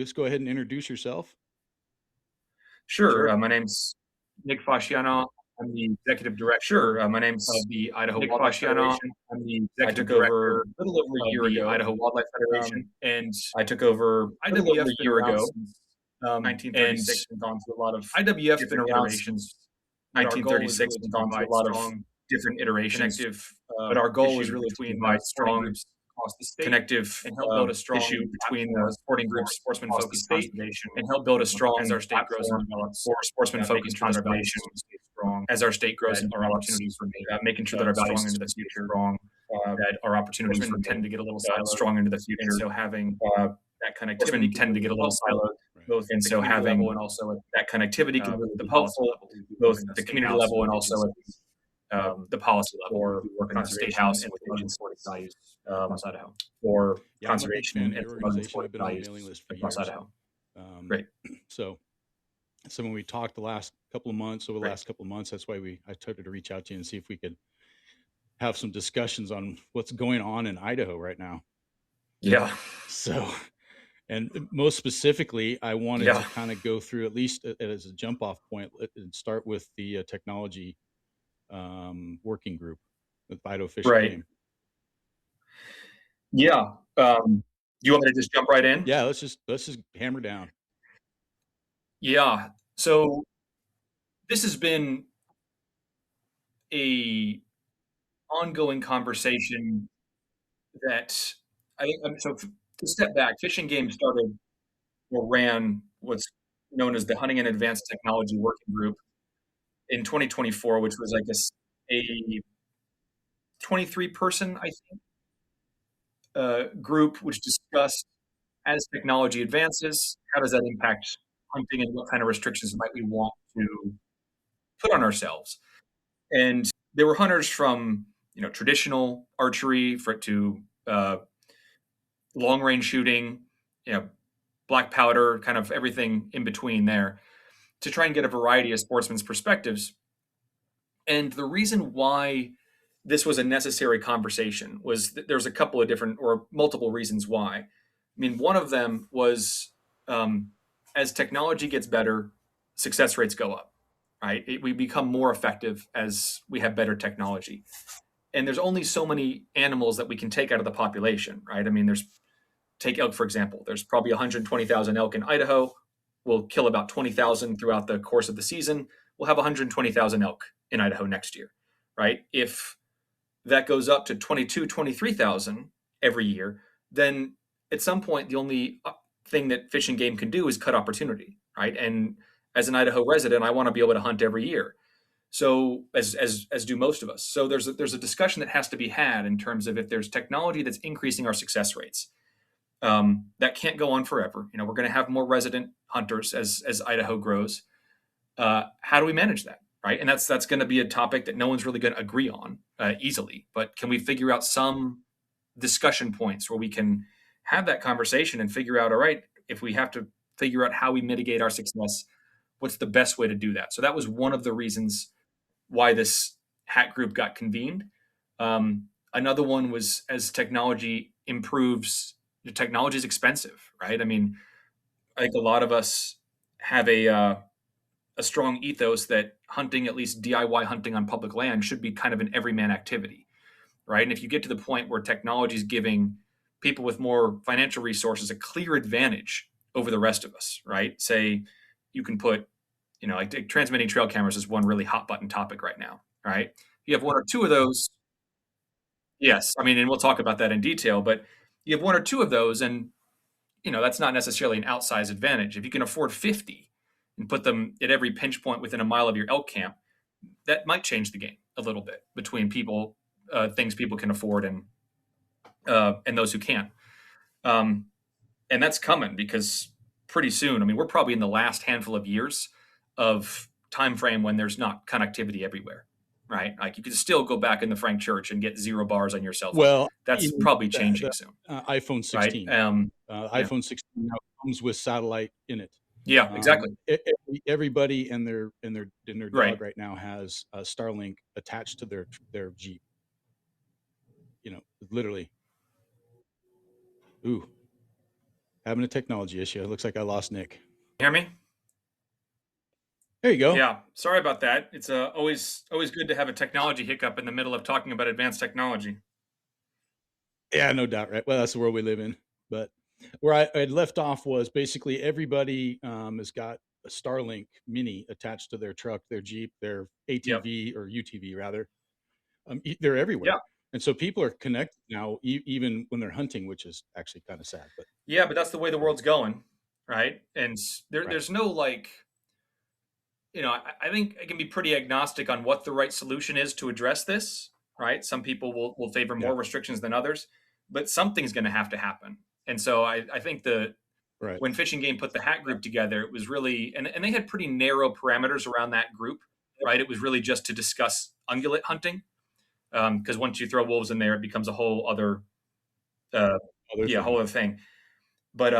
just go ahead and introduce yourself? Sure. Sure. My name's Nick Fasciano. I'm the executive director My name's of the Idaho Nick Wildlife Fasciano. Federation. I'm the I executive took over director a little over a of year the ago. Idaho Wildlife Um, Federation, and I took over a little over a IWF's been year around ago. since and 1936 and gone through a lot of IWF's been different around iterations, since but our goal is 1936 really to and gone through provide a lot of strong different iterations. connective But our goal is tissue really to between provide sporting strong groups across the state connective and help build a tissue strong between platform the sporting for groups across the sportsman-focused state conservation and help build a as strong our state grows and platform develops, for making sportsman-focused sure that our values conservation stay strong, as our state grows that and our develops, opportunities remain making sure that our values strong into the stay future. strong, that our opportunities Sportsmen tend remain to get a little siloed, strong into the and future. so having Uh, that Sportsmen connectivity can tend to really get a be little helpful, siloed, both and at the so community level having and also at that connectivity can really the be policy helpful, level. We both work in at the the state community house level with and also at agencies, the policy level. for We work in the state conservation house and and with promoting agencies sporting values um, across Idaho. for Yeah, I'm a big conservation fan of and your promoting organization. I've sporting been on the values mailing list for across years. Idaho. Um, Great, so, so when we talked the last couple of months, over the great. last couple of months, that's why I started to reach out to you and see if we could have some discussions on what's going on in Idaho right now. Yeah, So, and most specifically, I wanted to yeah, kind of go through, at least as a jump off point, and start with the technology working group with Idaho Fish and right. Game. Yeah. Do you want me to just jump right in? Yeah, let's just hammer down. Yeah. So this has been a ongoing conversation that I think. To step back, Fish and Game started or ran what's known as the Hunting and Advanced Technology Working Group in 2024, which was, I guess, a 23 person, I think, group which discussed as technology advances, how does that impact hunting and what kind of restrictions might we want to put on ourselves? And there were hunters from traditional archery to uh, long range shooting, you know, black powder, kind of everything in between there, to try and get a variety of sportsmen's perspectives. And the reason why this was a necessary conversation was that there's a couple of different or multiple reasons why. I mean, one of them was um, as technology gets better, success rates go up, right? We become more effective as we have better technology. And there's only so many animals that we can take out of the population, right? I mean, take elk, for example. There's probably 120,000 elk in Idaho. We'll kill about 20,000 throughout the course of the season. We'll have 120,000 elk in Idaho next year, right? If that goes up to 22, 23,000 every year, then at some point, the only thing that Fish and Game can do is cut opportunity, right? And as an Idaho resident, I want to be able to hunt every year. So as do most of us. So there's a discussion that has to be had in terms of if there's technology that's increasing our success rates. That can't go on forever. We're going to have more resident hunters as Idaho grows. How do we manage that, right? And that's going to be a topic that no one's really going to agree on easily. But can we figure out some discussion points where we can have that conversation and figure out, all right, if we have to figure out how we mitigate our success, what's the best way to do that? So that was one of the reasons why this hat group got convened. Another one was as technology improves, the technology is expensive, right? I mean, I think a lot of us have a strong ethos that hunting, at least DIY hunting on public land, should be kind of an everyman activity, right? And if you get to the point where technology is giving people with more financial resources a clear advantage over the rest of us, right? Say you can put, like transmitting trail cameras is one really hot button topic right now, right? You have one or two of those. Yes, I mean, and we'll talk about that in detail, but you have one or two of those, and that's not necessarily an outsized advantage. If you can afford 50 and put them at every pinch point within a mile of your elk camp, that might change the game a little bit between people, things people can afford and those who can't. Um, and that's coming because pretty soon, I mean, we're probably in the last handful of years of time frame when there's not connectivity everywhere, right? Like you could still go back in the Frank Church and get 0 bars on your cell phone. Well, That's probably the changing soon, iPhone right? 16. Yeah, iPhone 16 now comes with satellite in it. yeah, exactly, Everybody and their right. dog right now has a Starlink attached to their Jeep. Literally. Ooh, Having a technology issue. It looks like I lost Nick. Hear me? There you go. Yeah, sorry about that. It's always good to have a technology hiccup in the middle of talking about advanced technology. Yeah, no doubt, right? Well, that's the world we live in. But where I had left off was basically everybody has got a Starlink Mini attached to their truck, their Jeep, their Yep. ATV or UTV rather. They're everywhere, Yeah. and so people are connected now, even when they're hunting, which is actually kind of sad. But Yeah, but that's the way the uh, world's going, right? And right, there's no like, I think I can be pretty agnostic on what the right solution is to address this, right? Some people will favor yeah, more restrictions than others, but something's going to have to happen. And so I think the right, when Fish and Game put the hat group together, it was really, and they had pretty narrow parameters around that group, right? It was really just to discuss ungulate hunting, because once you throw wolves in there, it becomes a whole other, uh, other yeah, thing, whole other thing. But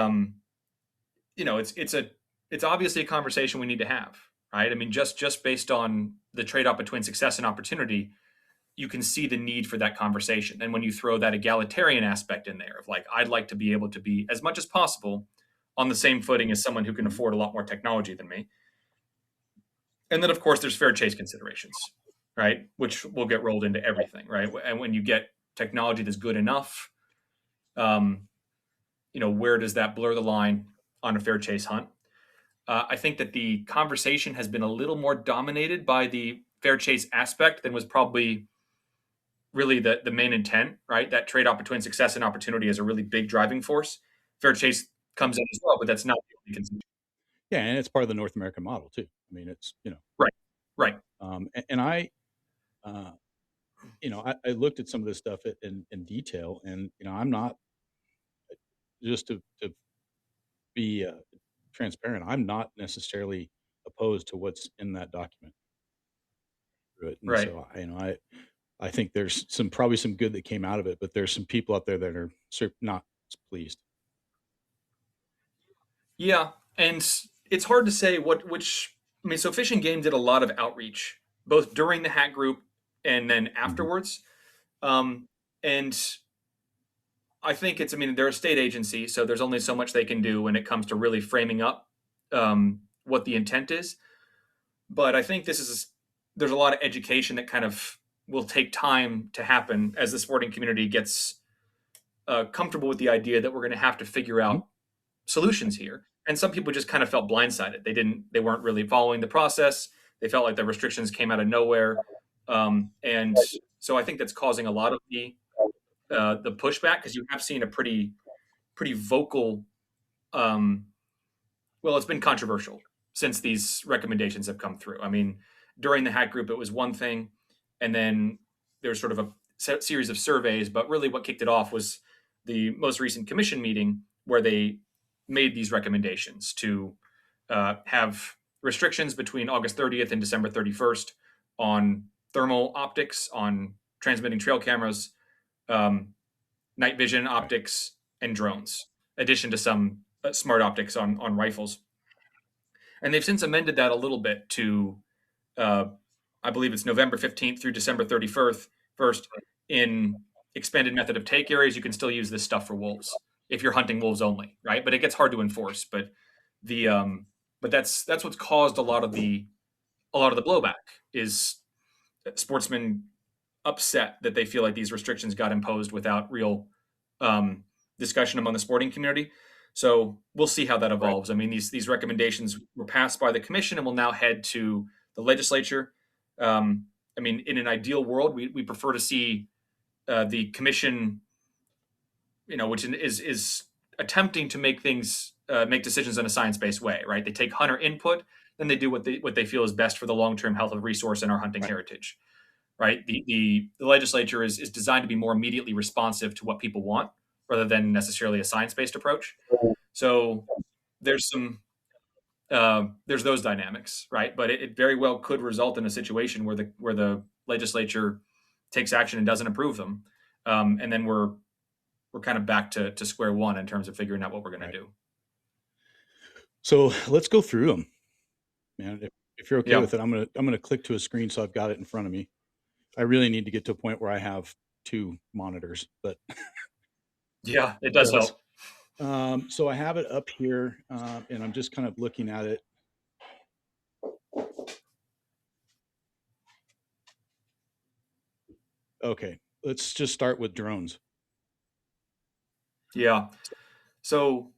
it's obviously a conversation we need to have, right? I mean, just based on the trade off between success and opportunity, you can see the need for that conversation. And when you throw that egalitarian aspect in there of like, I'd like to be able to be as much as possible on the same footing as someone who can mhm, afford a lot more technology than me. And then, of course, there's fair chase considerations, right? Which will get rolled into everything, right? And when you get technology that's good enough, um, where does that blur the line on a fair chase hunt? I think that the conversation has been a little more dominated by the fair chase aspect than was probably really the main intent, right? That trade off between success and opportunity is a really big driving force. Fair chase comes in as well, but that's not the only consideration. yeah, and it's part of the North American model too. I mean, it's Right, right, and I, uh, I looked at some of this stuff in detail, and I'm not just to be transparent. I'm not necessarily opposed to what's in that document through it, and right. so I think there's probably some good that came out of it, but there's some people out there that are not pleased. Yeah, and it's hard to say what which. I mean, so Fish and Game did a lot of outreach both during the hack group and then Hmm. afterwards. Um, and I think it's. I mean, they're a state agency, so there's only so much they can do when it comes to really framing up what the intent is. But I think there's a lot of education that kind of will take time to happen as the sporting community gets comfortable with the idea that we're going to have to figure Hmm. out solutions here. And some people just kind of felt blindsided. They weren't really following the process. They felt like the restrictions came out of nowhere, and so I think that's causing a lot of the pushback because you have seen a pretty vocal. Um, well, it's been controversial since these recommendations have come through. I mean, during the hack group, it was one thing, and then there's sort of a series of surveys. But really, what kicked it off was the most recent commission meeting where they made these recommendations to have restrictions between August 30th and December 31st on thermal optics, on transmitting trail cameras, um, night vision Right, optics, and drones, addition to some smart optics on rifles. And they've since amended that a little bit to, uh, I believe it's November 15th through December 31st. First, in expanded method of take areas, you can still use this stuff for wolves if you're hunting wolves only, right? But it gets hard to enforce. The but that's what's caused a lot of the blowback is sportsmen upset that they feel like these restrictions got imposed without real um, discussion among the sporting community. So we'll see how that right. evolves. I mean, these recommendations were passed by the commission and will now head to the legislature. I mean, in an ideal world, we prefer to see the commission, which is attempting to make decisions in a science based way. Right? They take hunter input, then they do what they feel is best for the long term health of resource and our hunting Right. heritage. Right? The legislature is designed to be more immediately responsive to what people want rather than necessarily a science based approach. So there's there's those dynamics, right? But it very well could result in a situation where the legislature takes action and doesn't approve them, and then we're kind of back to square one in terms of figuring out what we're going to Right. do. So let's go through them, man. If you're okay Yeah, with it, I'm gonna click to a screen so I've got it in front of me. I really need to get to a point where I have two monitors, but yeah, it does let's help. So I have it up here, and I'm just kind of looking at it. Okay, let's just start with drones. Yeah. So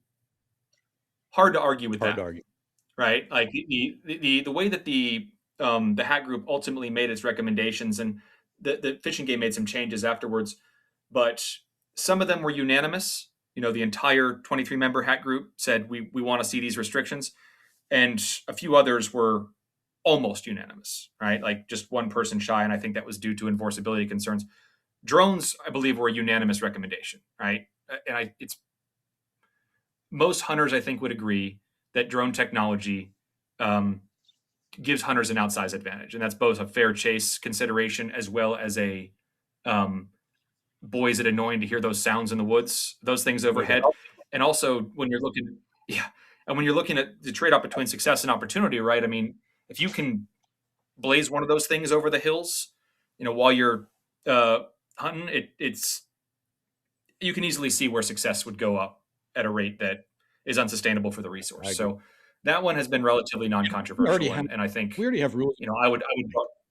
hard to argue with Hard to that, argue. right? Like the way that the hack group ultimately made its recommendations, and the fishing game made some changes afterwards, but some of them were unanimous. You know, the entire 23 member hack group said we want to see these restrictions, and a few others were almost unanimous, right? Like just one person shy, and I think that was due to enforceability concerns. Drones, I believe, were a unanimous recommendation, right? It's most hunters, I think, would agree that drone technology um, gives hunters an outsized advantage, and that's both a fair chase consideration as well as a um, boy, is it annoying to hear those sounds in the woods, those things No doubt. overhead, and also when you're looking, yeah, and when you're looking at the trade off between success and opportunity, right? I mean, if you can blaze one of those things over the hills, you know, while you're uh, hunting, it's you can easily see where success would go up at a rate that is unsustainable for the I resource. agree. So that one has been relatively We already non-controversial, have and I think we already have rules. I would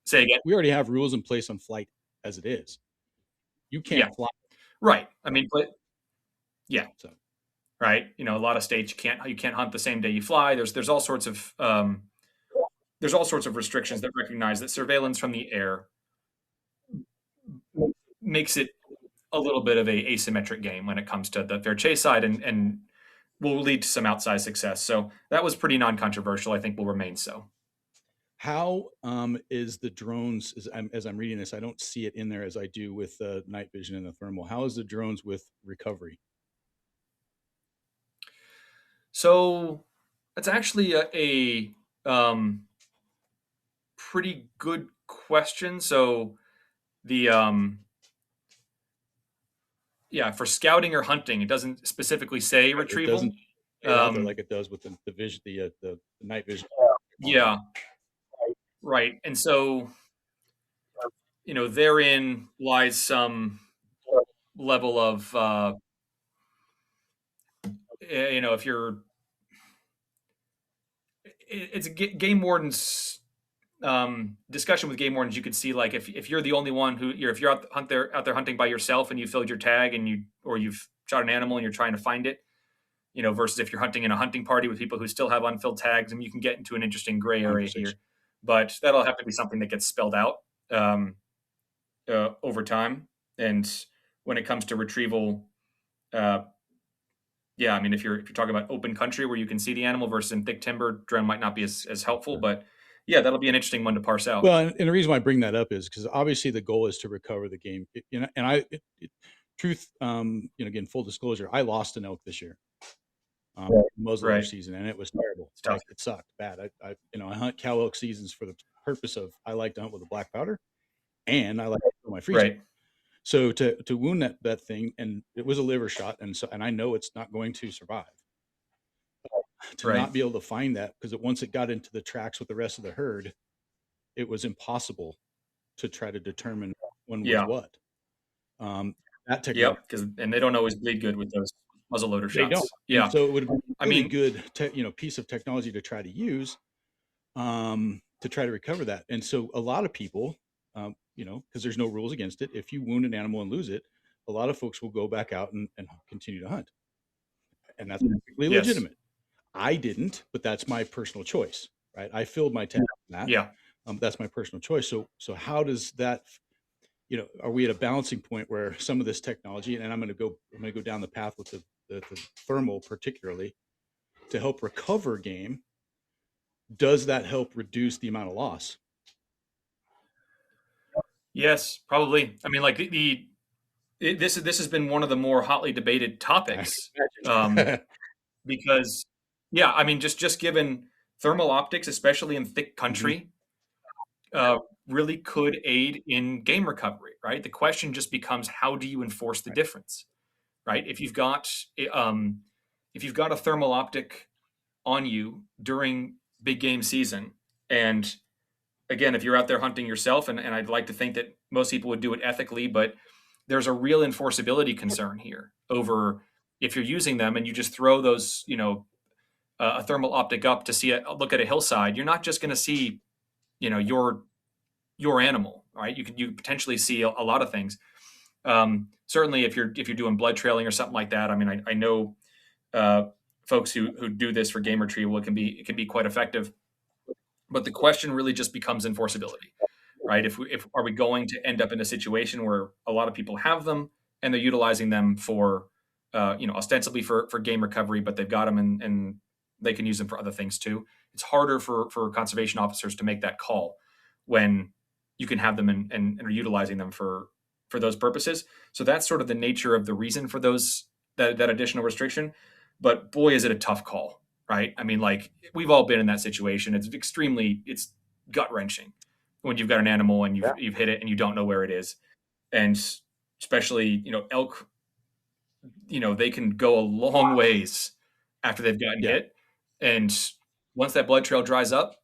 say again, We already have rules in place on flight as it is. You can't yeah, fly. right. I mean, but yeah, So right. You know, a lot of states you can't hunt the same day you fly. There's all sorts of there's all sorts of restrictions that recognize that surveillance from the air makes it a little bit of a asymmetric game when it comes to the fair chase side, and will lead to some outsized success. So that was pretty non-controversial. I think will remain so. how is the drones? As I'm reading this, I don't see it in there as I do with the night vision and the thermal. How is the drones with recovery? So that's actually a pretty good question. So the yeah, for scouting or hunting, it doesn't specifically say Right. It doesn't retrieval. say it out there like Um, it does with the vision, the night vision. yeah, right. And so you know, therein lies some level of you know, if you're it's a game wardens discussion with game wardens. You could see like if you're the only one who you're if you're out there hunting by yourself and you filled your tag and you've shot an animal and you're trying to find it, you know, versus if you're hunting in a hunting party with people who still have unfilled tags, and you can get into an interesting gray area Conversation. here. But that'll have to be something that gets spelled out over time. And when it comes to retrieval, uh, yeah, I mean, if you're talking about open country where you can see the animal versus in thick timber, drone might not be as helpful. Sure. But yeah, that'll be an interesting one to parse out. Well, and the reason why I bring that up is because obviously the goal is to recover the game. You know, and truth, again, full disclosure, I lost an elk this year, muzzleloader Right. season, and it was terrible. It's tough. Like it sucked bad. I hunt cow elk seasons for the purpose of I like to hunt with a black powder, and I like to throw my freezer. Right. So to wound that thing, and it was a liver shot, and I know it's not going to survive. To Right. not be able to find that because once it got into the tracks with the rest of the herd, it was impossible to try to determine when was Yeah. what. Um, that technology Yep. Because and they don't always bleed good with those muzzleloader they don't, shots. and Yeah. so it would be a I really mean, good piece of technology to try to use to try to recover that. And so a lot of people, because there's no rules against it, if you wound an animal and lose it, a lot of folks will go back out and continue to hunt, and that's perfectly yes. legitimate. I didn't, but that's my personal choice, right? I filled my tank on that. Yeah. That's my personal choice. So how does that, are we at a balancing point where some of this technology, and I'm going to go down the path with the thermal particularly to help recover game, does that help reduce the amount of loss? Yes, probably. I mean, like this has been one of the more hotly debated I topics can imagine. because, yeah, I mean, just given thermal optics, especially in thick Hmm. country, really could aid in game recovery. Right. The question just becomes how do you enforce the Right. difference? Right. If you've got a thermal optic on you during big game season, and again, if you're out there hunting yourself, and I'd like to think that most people would do it ethically, but there's a real enforceability concern here over if you're using them and you just throw those, a thermal optic up to see look at a hillside, you're not just going to see, your animal, right? You potentially see a lot of things. Certainly, if you're doing blood trailing or something like that. I mean, I know uh, folks who do this for game retrieval. It can be quite effective, but the question really just becomes enforceability, right? If are we going to end up in a situation where a lot of people have them and they're utilizing them for, ostensibly for game recovery, but they've got them and they can use them for other things too. It's harder for conservation officers to make that call when you can have them and are utilizing them for those purposes. So that's sort of the nature of the reason for that additional restriction. But boy, is it a tough call, right? I mean, like we've all been in that situation. It's gut wrenching when you've got an animal and you've hit it and you don't know where it is, and especially elk, they can go a long ways after they've gotten Yeah. hit, and once that blood trail dries up,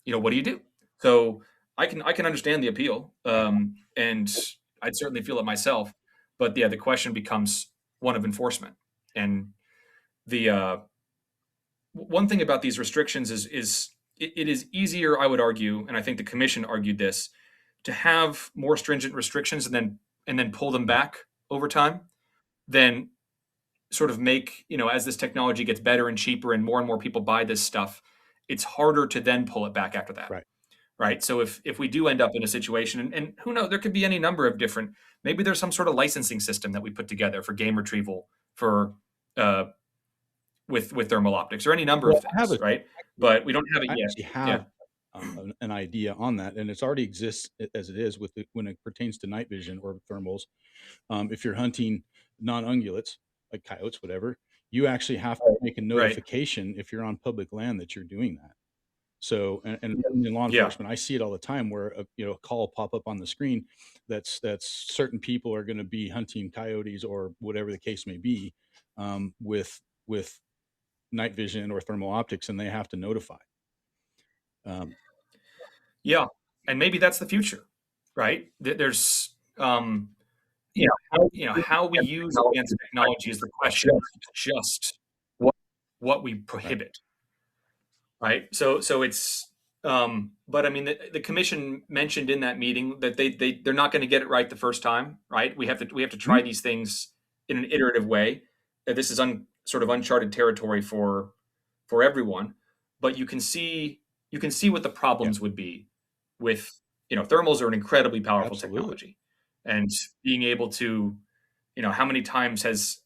what do you do? So I can understand the appeal, and I'd certainly feel it myself, but yeah, the question becomes one of enforcement. And the one thing about these restrictions is it is easier, I would argue, and I think the commission argued this, to have more stringent restrictions and then pull them back over time than sort of make, as this technology gets better and cheaper and more people buy this stuff, it's harder to then pull it back after that. Right. Right. So if we do end up in a situation, and who knows, there could be any number of different, maybe there's some sort of licensing system that we put together for game retrieval for uh, with thermal optics or any number of Well, I have things, a right? But we don't have it I yet. actually Yeah. have an idea on that, and it's already exists as it is when it pertains to night vision or thermals. If you're hunting non-ungulates like coyotes, whatever, you actually have to make a Right. notification if you're on public land that you're doing that. So, and in law Yeah. enforcement, I see it all the time where a call pop up on the screen that's certain people are going to be hunting coyotes or whatever the case may be, with night vision or thermal optics, and they have to notify. Um, Yeah. And maybe that's the future, right? There's, how we use advanced technology is the question, not just what we right. prohibit. Right. So it's, but I mean, the commission mentioned in that meeting that they're not going to get it right the first time. Right. We have to try Mhm. these things in an iterative way. This is sort of uncharted territory for everyone, but you can see what the Yeah, problems would be with, thermals are an incredibly powerful absolutely. technology, and being able to, how many times has,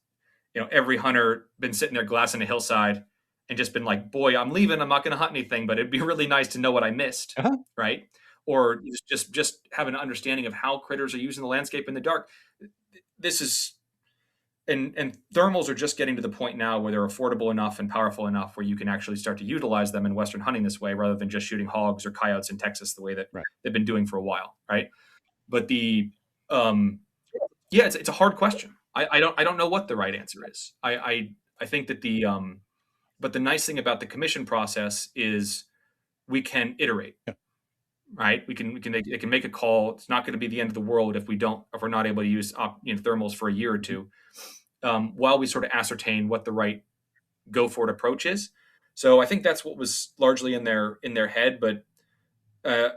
every hunter been sitting there glassing a hillside and just been like, boy, I'm leaving. I'm not going to hunt anything, but it'd be really nice to know what I missed. Uh-huh. Right. Or just have an understanding of how critters are using the landscape in the dark. This is, and thermals are just getting to the point now where they're affordable enough and powerful enough where you can actually start to utilize them in Western hunting this way rather than just shooting hogs or coyotes in Texas the way that Right. they've been doing for a while. Right. But um, yeah, it's a hard question. I don't know what the right answer is. I think that but the nice thing about the commission process is we can iterate, Yeah. right? They can make a call. It's not going to be the end of the world if we're not able to use thermals for a year or Mhm. two, while we sort of ascertain what the right go for it approach is. So I think that's what was largely in their head. But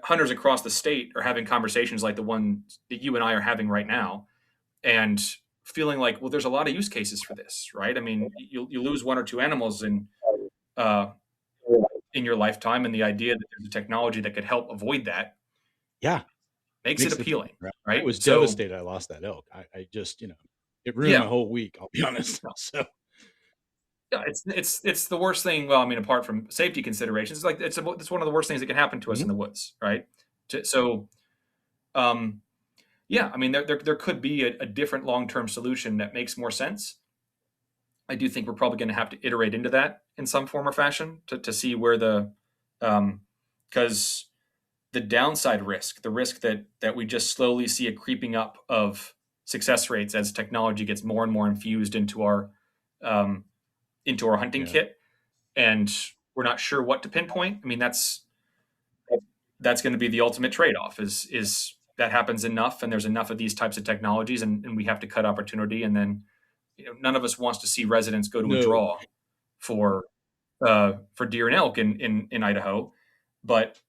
hunters across the state are having conversations like the one that you and I are having right now, and feeling like, well, there's a lot of use cases for this, right? I mean, you lose one or two animals uh, in your lifetime, and the idea that there's a technology that could help avoid that Yeah, makes it makes it appealing, right. I right? was So devastated I lost that elk. I just, it ruined my yeah, whole week, I'll be honest. So, yeah, it's the worst thing. Well, I mean, apart from safety considerations, it's one of the worst things that can happen to us in mhm. the woods, right? So um, yeah, I mean, there could be a different long term solution that makes more sense. I do think we're probably going to have to iterate into that in some form or fashion to see where because the downside risk, the risk that we just slowly see a creeping up of success rates as technology gets more and more infused um, into our hunting Yeah. kit, and we're not sure what to pinpoint. I mean, that's going to be the ultimate trade off. Is that happens enough, and there's enough of these types of technologies, and we have to cut opportunity, and then none of us wants to see residents go to a No. draw for deer and elk in Idaho, but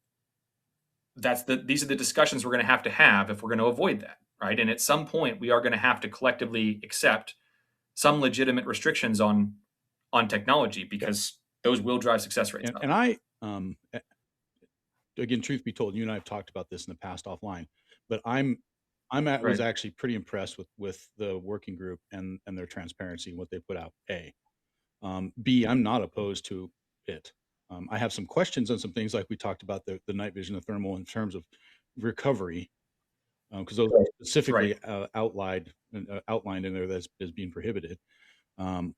these are the discussions we're going to have if we're going to avoid that, right? And at some point, we are going to have to collectively accept some legitimate restrictions on technology Yep. because those will drive success rates up. And I, again, truth be told, you and I have talked about this in the past offline, but was Right. actually pretty impressed with the working group and their transparency and what they put out. B, I'm not opposed to it. I have some questions on some things like we talked about the night vision, the thermal in terms of recovery, because those are Right. specifically outlined in there as being prohibited. Um,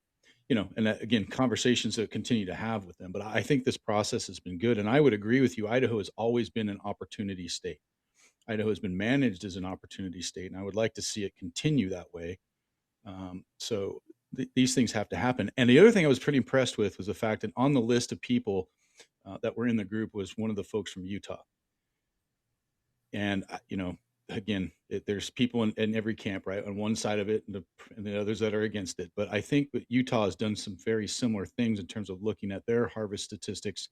and that, again, conversations that continue to have with them. But I think this process has been good, and I would agree with you. Idaho has always been an opportunity state. Idaho has been managed as an opportunity state, and I would like to see it continue that way. These things have to happen. And the other thing I was pretty impressed with was the fact that on the list of people that were in the group was one of the folks from Utah. And again, there's people in every camp, right, on one side of it, and the others that are against it. But I think that Utah has done some very similar things in terms of looking at their harvest statistics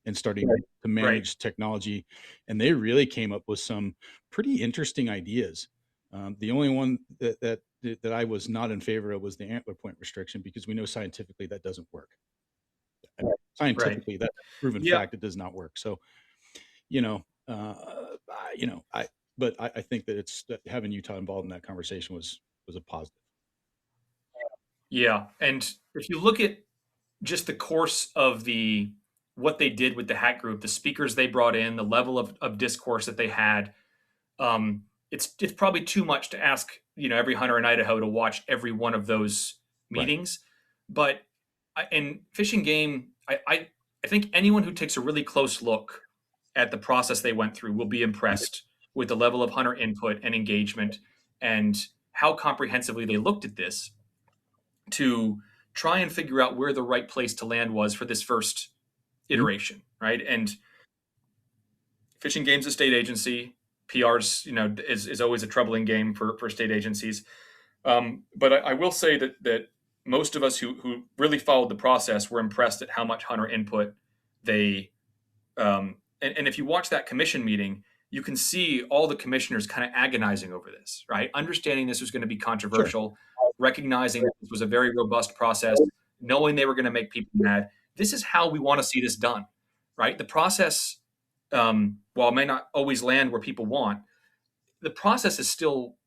and starting to Right. manage technology, and they really came up with some pretty interesting ideas. The only one that I was not in favor of was the antler point restriction, because we know scientifically that doesn't work. Right. Scientifically, that's proven Yeah. fact, it does not work. So, you know, but I think that that having Utah involved in that conversation was a positive. Yeah. And if you look at just the course of what they did with the hack group, the speakers they brought in, the level of discourse that they had, it's probably too much to ask every hunter in Idaho to watch every one of those Right. meetings. But in Fish and Game, I think anyone who takes a really close look at the process they went through will be impressed with the level of hunter input and engagement and how comprehensively they looked at this to try and figure out where the right place to land was for this first Mhm. iteration, right? And Fish and Game's a state agency. PR's, is always a troubling game for state agencies. But I will say that most of us who really followed the process were impressed at how much hunter input they and if you watch that commission meeting, you can see all the commissioners kind of agonizing over this, right? Understanding this was going to be Sure. controversial, recognizing that this was a very robust process, knowing they were going to make people mad. This is how we want to see this done, right? The process, while it may not always land where people want, the process is still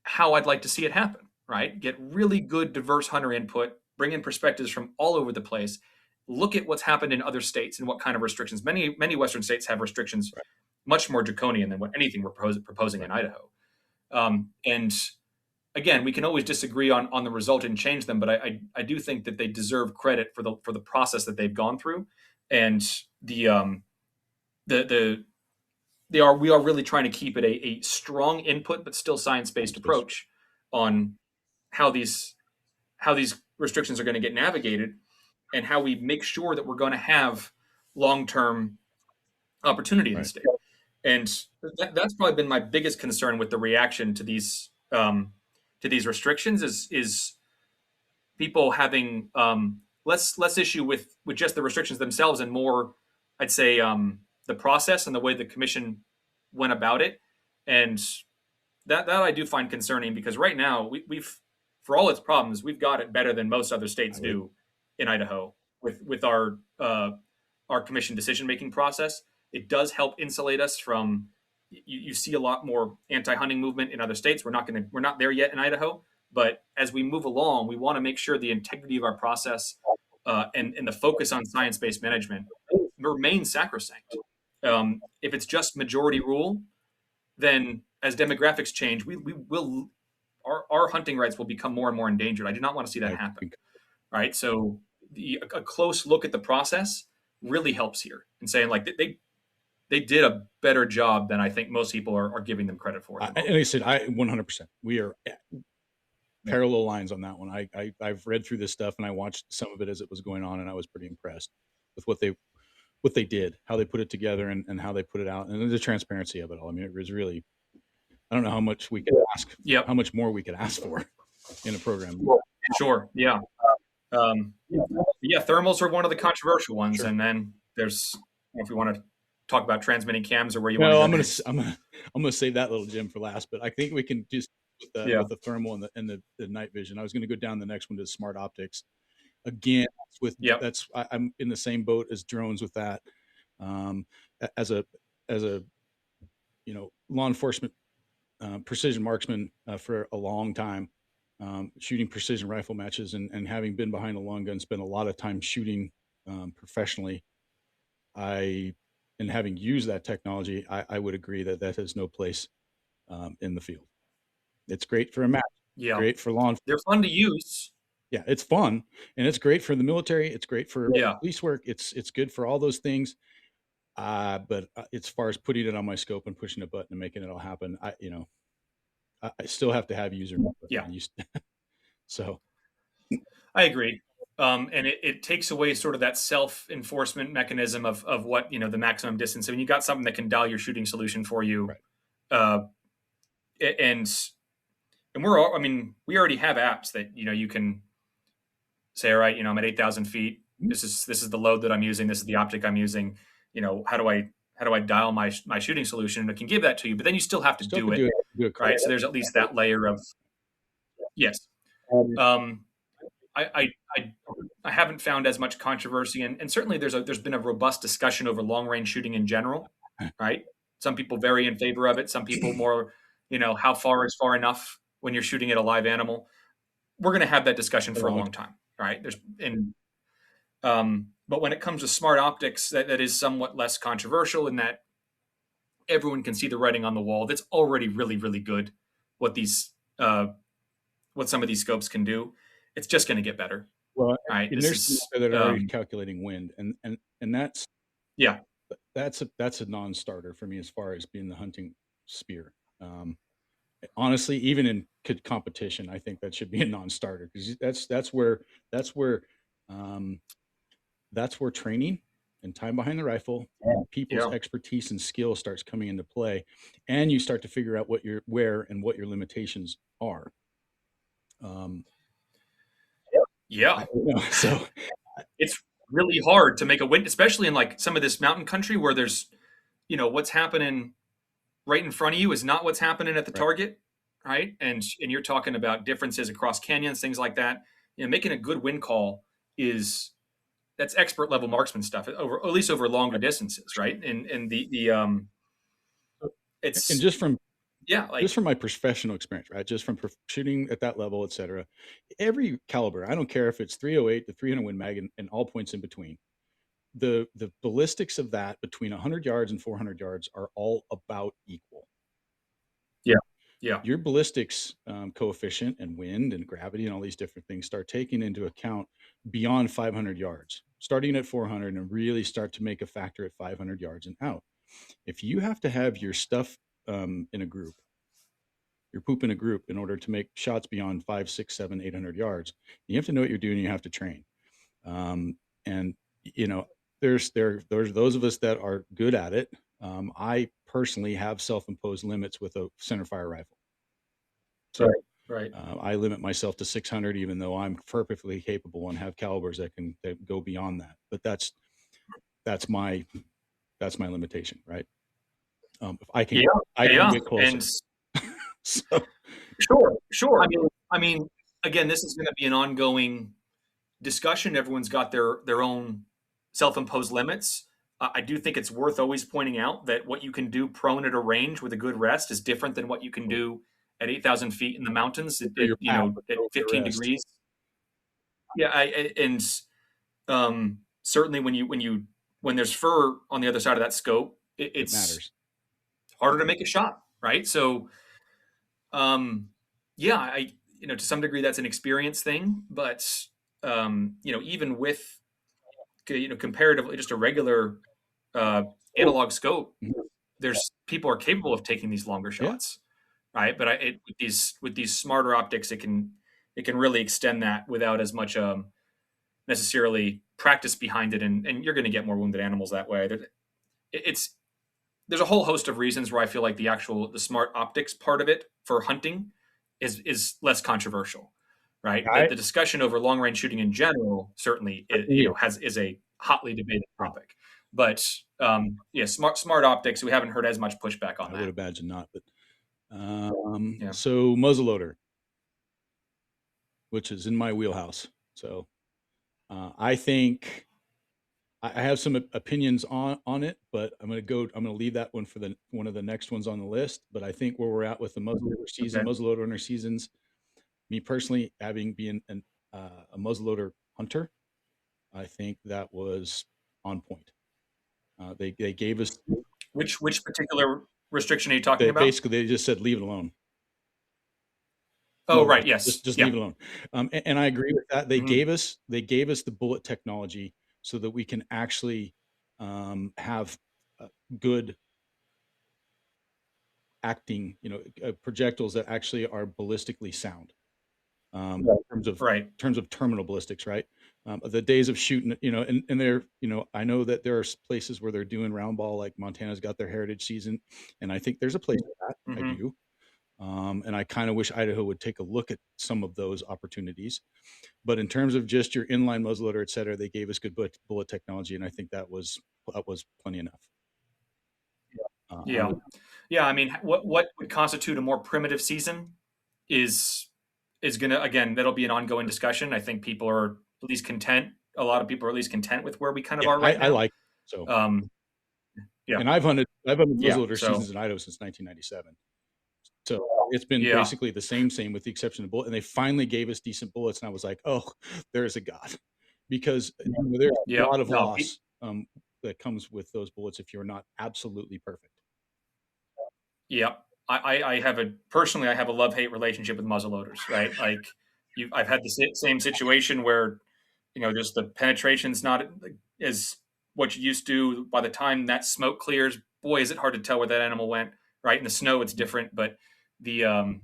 how I'd like to see it happen, right? Get really good, diverse hunter input, bring in perspectives from all over the place, look at what's happened in other states and what kind of restrictions. Many Western states have restrictions Right. much more draconian than what anything we're proposing in Right. Idaho. And again, we can always disagree on the result and change them, but I do think that they deserve credit for the process that they've gone through, and the we are really trying to keep it a strong input but still science based Space. approach on how these restrictions are going to get navigated and how we make sure that we're going to have long term opportunity in the Right. state. And that's probably been my biggest concern with the reaction to these restrictions is people having less issue with just the restrictions themselves and more, I'd say, the process and the way the commission went about it. And that I do find concerning because right now we've for all its problems we've got it better than most other states I would. do in Idaho with our commission decision making process. It does help insulate us from you see a lot more anti-hunting movement in other states. We're not there yet in Idaho, but as we move along, we want to make sure the integrity of our process and the focus on science-based management remains sacrosanct. If it's just majority rule, then as demographics change, we will our hunting rights will become more and more endangered. I do not want to see that I happen. think. Right. So a close look at the process really helps here and saying like they did a better job than I think most people are giving them credit for at the And moment. like I said, 100%. We are Yeah. parallel lines on that one. I've read through this stuff and I watched some of it as it was going on, and I was pretty impressed with what they did, how they put it together, and how they put it out, and the transparency of it all. I mean, it was really, I don't know how much we could ask, Yep. how much more we could ask for. in a program. Sure. Yeah. Um, yeah. Thermals are one of the controversial ones, Sure. and then there's, if we want to talk about transmitting cams or where you want to No, go next. I'm gonna save that little gem for last, but I think we can just Yeah. with the thermal and the night vision. I was gonna go down the next one to smart optics. Again, with Yep. that's I'm in the same boat as drones with that. Um, as a as a law enforcement precision marksman for a long time, shooting precision rifle matches and having been behind a long gun, spent a lot of time shooting professionally. I and having used that technology, I would agree that that has no place in the field. It's great for a match, Yeah. great for law enforcement. They're fun to use. Yeah, it's fun and it's great for the military. It's great for Yeah. police work. It's good for all those things. But as far as putting it on my scope and pushing a button and making it all happen, I still have to have user input. Yeah. So I agree. And it takes away sort of that self-enforcement mechanism of what, the maximum distance. I mean, you got something that can dial your shooting solution for you. right, Uh, and we're all, I mean, we already have apps that, you can say, all right, I'm at 8,000 feet. This is the load that I'm using. This is the optic I'm using. How do I dial my shooting solution? And it can give that to you, but then you still have to still do could it, do it right? correct. So there's at least that layer of, yes. Um, I haven't found as much controversy, and certainly there's been a robust discussion over long range shooting in general, right? Some people very in favor of it. Some people more, how far is far enough when you're shooting at a live animal. We're going to have that discussion A for a long long time, right? But when it comes to smart optics, that is somewhat less controversial in that everyone can see the writing on the wall. That's already really, really good. What these, what some of these scopes can do, it's just going to get better, well, right? and This there's some is, that are already calculating wind, and yeah, that's a non-starter for me as far as being the hunting spear. Um, Honestly, even in competition, I think that should be a non-starter because that's where um, that's where training and time behind the rifle and people's yeah, expertise and skill starts coming into play, and you start to figure out where and what your limitations are. Um, yeah. so It's really hard to make a win, especially in like some of this mountain country where there's, what's happening right in front of you is not what's happening at the right. target, right? And you're talking about differences across canyons, things like that. Making a good wind call is that's expert level marksman stuff over at least over longer distances, right? And the And it's yeah, like just from my professional experience, right? Just from shooting at that level, et cetera. Every caliber, I don't care if it's 308 to 300 Win Mag and all points in between. The ballistics of that between 100 yards and 400 yards are all about equal. yeah, yeah, Your ballistics coefficient and wind and gravity and all these different things start taking into account beyond 500 yards, starting at 400 and really start to make a factor at 500 yards and out. If you have to have your stuff in a group, your poop in a group in order to make shots beyond 5, 6, 7, 800 yards, you have to know what you're doing. You have to train. And you know, there's those of us that are good at it. I personally have self-imposed limits with a center fire rifle. So right. I limit myself to 600, even though I'm perfectly capable and have calibers that go beyond that. But that's my limitation, right? If Yeah, I can yeah, get closer. and So sure. I mean, again, this is going to be an ongoing discussion. Everyone's got their own self-imposed limits. I do think it's worth always pointing out that what you can do prone at a range with a good rest is different than what you can do at 8,000 feet in the mountains do your pound, but at go for your 15 rest. degrees. Yeah, and certainly when there's fur on the other side of that scope, It it's matters. harder to make a shot, right? So, um, yeah, to some degree that's an experience thing, but even with comparatively just a regular uh, analog scope, Mhm. there's people are capable of taking these longer Yeah. shots, right? But with these smarter optics, it can really extend that without as much necessarily practice behind it, and you're going to get more wounded animals that way. It's there's a whole host of reasons where I feel like the smart optics part of it for hunting is less controversial. right? I The discussion over long range shooting in general certainly agree. is a hotly debated topic, but yeah, smart optics. We haven't heard as much pushback on I would that. imagine not, but Yeah. so muzzleloader, which is in my wheelhouse. So I think I have some opinions on it, but I'm gonna leave that one for the one of the next ones on the list. But I think where we're at with the muzzleloader season, Okay. muzzleloader hunter seasons, me personally, having been a muzzleloader hunter, I think that was on point. They gave us Which particular restriction are you talking they about? basically they just said leave it alone. Oh, More or right. less. Yes. Just Yeah. leave it alone. And I agree with that. Hmm. They gave us the bullet technology so that we can actually have good acting, projectiles that actually are ballistically sound. Right. Right. In terms of terminal ballistics, right? The days of shooting, and they're, I know that there are places where they're doing round ball, like Montana's got their heritage season, and I think there's a place for that. I Hmm. do. And I kind of wish Idaho would take a look at some of those opportunities. But in terms of just your inline muzzleloader, et cetera, they gave us good bullet technology, and I think that was plenty enough. I'm Yeah. Yeah. I mean, what would constitute a more primitive season is gonna, again, that'll be an ongoing discussion. I think people are at least content. A lot of people are at least content with where we kind of Yeah, are right I now. like so, Um, yeah. and I've hunted Yeah. muzzleloader So seasons in Idaho since 1997. So it's been yeah. basically the same with the exception of bullet. And they finally gave us decent bullets, and I was like, oh, there's a God, because there's a Yeah. lot of No. loss that comes with those bullets if you're not absolutely perfect. Yeah. I have a personally, I have a love hate relationship with muzzleloaders, right? Like I've had the same situation where, just the penetration's not as what you used to. By the time that smoke clears, boy, is it hard to tell where that animal went, right? In the snow, it's different, but the,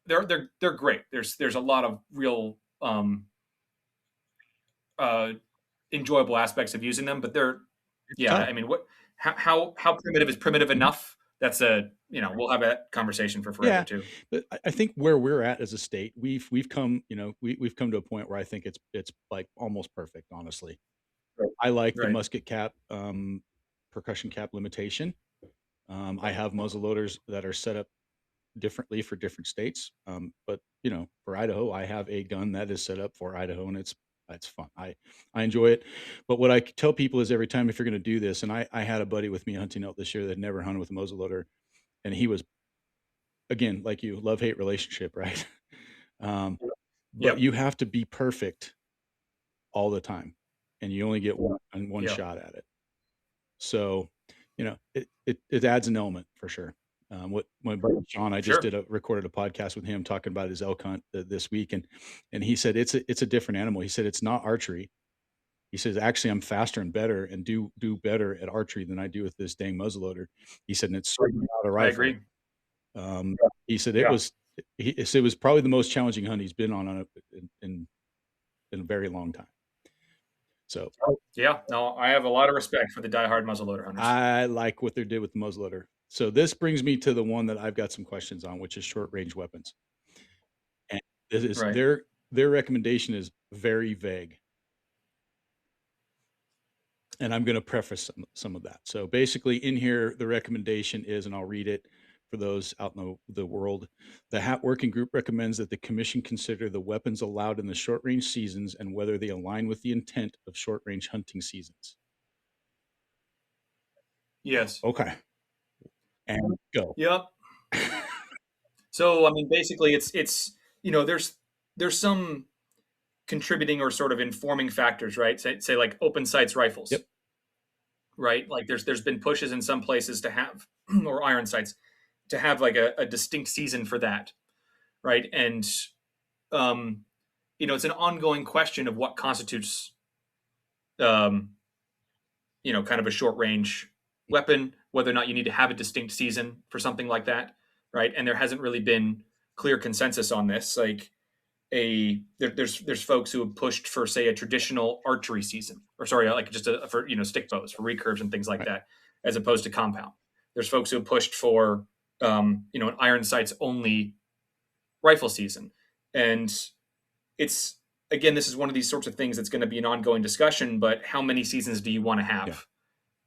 they're great. There's a lot of real, uh, enjoyable aspects of using them, but they're, It's yeah, tough. I mean, how primitive is primitive enough? That's a, we'll have that conversation for forever Yeah, too. but I think where we're at as a state, we've come, we've come to a point where I think it's like almost perfect, honestly. Right. I like the Right. musket cap, percussion cap limitation. I have muzzle loaders that are set up differently for different states. But for Idaho, I have a gun that is set up for Idaho, and it's fun. I enjoy it. But what I tell people is every time if you're going to do this, and I had a buddy with me hunting out this year that had never hunted with a muzzle loader, and he was again like you, love hate relationship, right? um, but Yep. you have to be perfect all the time, and you only get one Yeah. shot at it. So, it adds an element for sure. What my buddy Sean, I just Sure. recorded a podcast with him talking about his elk hunt this week, and he said it's a different animal. He said it's not archery. He says actually I'm faster and better and do better at archery than I do with this dang muzzleloader. He said and it's certainly not a I rifle. agree. Um, he said Yeah. he said it was probably the most challenging hunt he's been on in a very long time. So Yeah. No, I have a lot of respect for the diehard muzzleloader hunters. I like what they did with the muzzleloader. So this brings me to the one that I've got some questions on, which is short range weapons. And this is Right. their recommendation is very vague. And I'm going to preface some of that. So basically in here, the recommendation is, and I'll read it for those out in the world. The HAT working group recommends that the commission consider the weapons allowed in the short range seasons and whether they align with the intent of short range hunting seasons. Yes. Okay. And go. Yep. So I mean, basically, it's there's some contributing or sort of informing factors, right? Say like open sights rifles, Yep. right? Like there's been pushes in some places to have or iron sights to have like a distinct season for that, right? And um, it's an ongoing question of what constitutes um, kind of a short range weapon, whether or not you need to have a distinct season for something like that, right? And there hasn't really been clear consensus on this. Like there's folks who have pushed for say a traditional archery season, or sorry, like just for stick bows for recurves and things like Right. that, as opposed to compound. There's folks who have pushed for an iron sights only rifle season, and it's again, this is one of these sorts of things that's going to be an ongoing discussion. But how many seasons do you want to Yeah. have,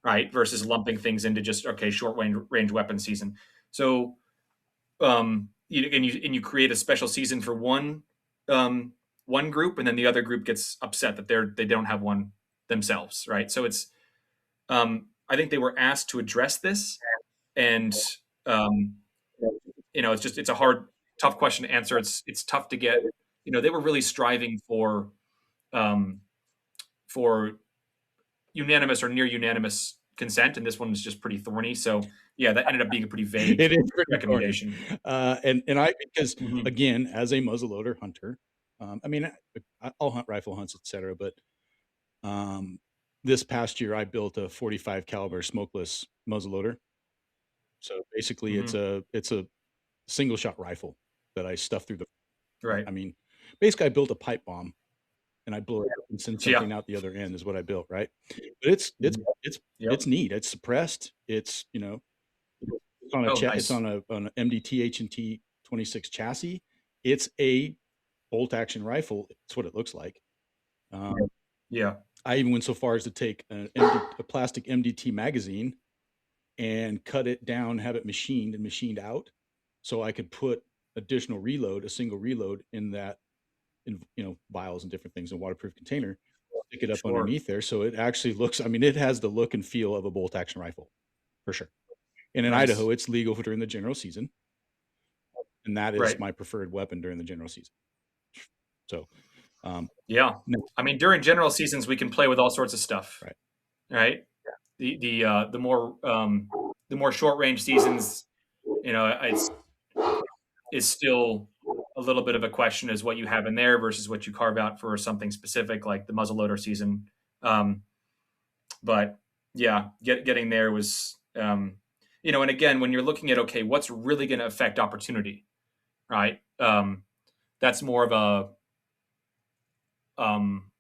right? Versus lumping things into just okay, short range weapon season. So you create a special season for um, one group, and then the other group gets upset that they don't have one themselves, right? So it's I think they were asked to address this, and um, it's a hard, tough question to answer. It's tough to get. They were really striving um, for unanimous or near unanimous consent, and this one was just pretty thorny. So yeah, that ended up being a pretty vague It is pretty thorny. recommendation. Because Mhm. again, as a muzzleloader hunter, I mean, I'll hunt rifle hunts, etc. But um, this past year, I built a 45 caliber smokeless muzzleloader. So basically, Mhm. it's a single shot rifle that I stuff through the. Right. I mean, basically, I built a pipe bomb and I blow it up and send Yeah. something out the other end is what I built, right? But it's it's Mhm. it's Yep. it's neat. It's suppressed. It's on a Oh, it's nice. on an MDT H&T 26 chassis. It's a bolt action rifle. It's what it looks like. Um, Yeah. I even went so far as to take a plastic MDT magazine and cut it down, have it machined out, so I could put additional reload, a single reload in that, in vials and different things in a waterproof container, stick it up Sure. underneath there, so it actually looks. I mean, it has the look and feel of a bolt action rifle for sure. And in Nice. Idaho, it's legal during the general season, and that is Right. my preferred weapon during the general season. So, Yeah. no, I mean, during general seasons, we can play with all sorts of stuff, right, right? The more short range seasons, it's still a little bit of a question as what you have in there versus what you carve out for something specific like the muzzleloader season. Um, but yeah, getting there was, and again, when you're looking at okay, what's really going to affect opportunity, right? That's more of um,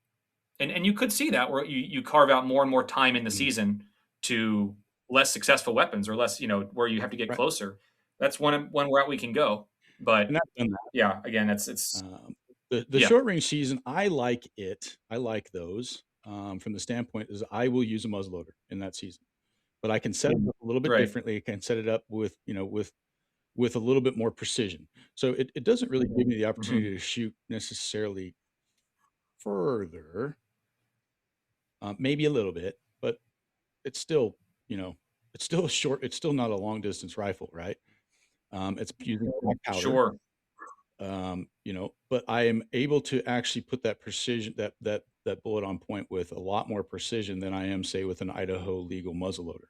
and you could see that where you carve out more and more time in the mhm, season to less successful weapons or less, where you have to get right, closer. That's one route we can go. and But I've done that. yeah, again, it's The yeah, short range season, I like it. I like those, from the standpoint is I will use a muzzleloader in that season, but I can set it up a little bit right. differently. I can set it up with, with a little bit more precision. So it doesn't really give me the Hmm. opportunity to shoot necessarily further, maybe a little bit, but it's still, you know, it's still a short. It's still not a long distance rifle, right? It's using black powder, Sure. but I am able to actually put that precision, that bullet on point with a lot more precision than I am, say, with an Idaho legal muzzleloader.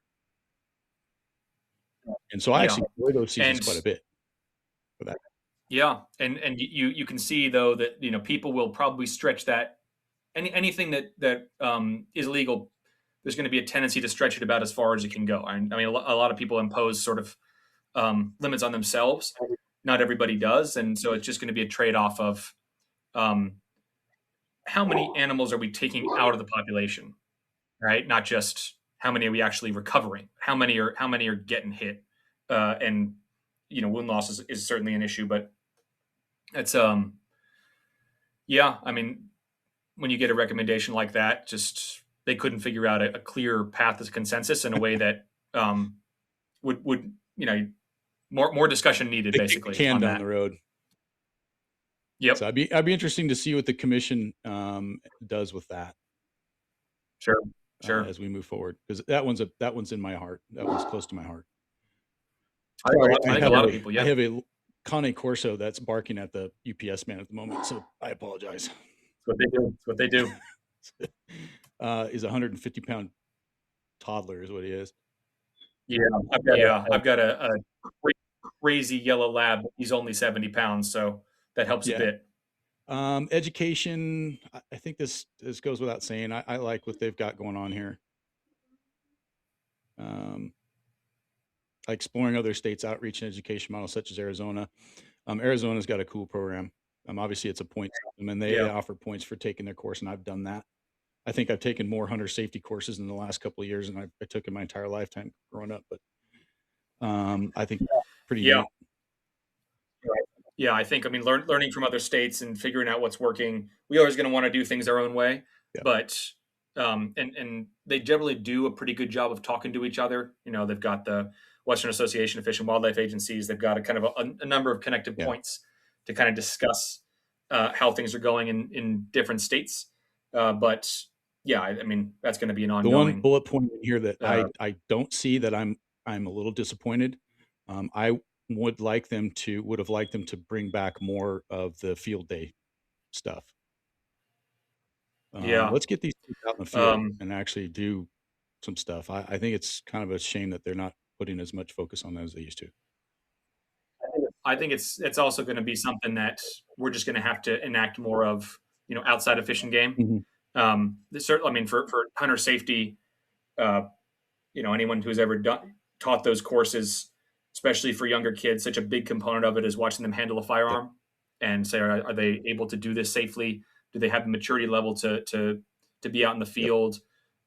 And so I Yeah. actually enjoy those seasons And quite a bit for that. yeah, and you can see though that people will probably stretch that anything that is legal. There's going to be a tendency to stretch it about as far as it can go. I mean, a lot of people impose sort of limits on themselves. Not everybody does, and so it's just going to be a trade off of um, how many animals are we taking out of the population, right? Not just how many are we actually recovering. How many are getting hit, and wound loss is certainly an issue, but it's yeah. I mean, when you get a recommendation like that, just they couldn't figure out a clear path to consensus in a way that um, would more discussion needed They kick the basically can on down the that. road. So Yep. I'd be interesting to see what the commission, does with that, Sure. Sure. as we move forward, because that one's in my heart. That one's close to my heart. Sorry, I think a lot of people. I Yeah. have a Cane Corso that's barking at the UPS man at the moment, so I apologize. That's what they do. That's what they do. He's a 150-pound toddler is what he is. Yeah. I've got a crazy yellow lab. He's only 70 pounds, so that helps a Yeah. bit. Education, I think this goes without saying. I like what they've got going on here. Um, exploring other states' outreach and education models such as Arizona. Arizona's got a cool program. Obviously, it's a point system, and they Yeah. offer points for taking their course, and I've done that. I think I've taken more hunter safety courses in the last couple of years than I took in my entire lifetime growing up. But I think pretty Yeah. neat. Yeah, I think, I mean, learning from other states and figuring out what's working. We always going to want to do things our own way, Yeah. but and they generally do a pretty good job of talking to each other. You know, they've got the Western Association of Fish and Wildlife Agencies. They've got a kind of a number of connective Yeah. points to kind of discuss how things are going in different states. But yeah, I mean, that's going to be an The one ongoing. bullet point in here that Uh, I don't see that I'm a little disappointed. I would have liked them to bring back more of the field day stuff. yeah, Let's get these kids out in the field um, and actually do some stuff. I think it's kind of a shame that they're not putting as much focus on that as they used to. I think it's also going to be something that we're just going to have to enact more of, you know, outside of Fish and Game. Mhm. Certainly, I mean, for hunter safety, uh, you know, anyone who's ever taught those courses, especially for younger kids, such a big component of it is watching them handle a Yep. firearm and say, are they able to do this safely? Do they have the maturity level to be out in the Yep. field?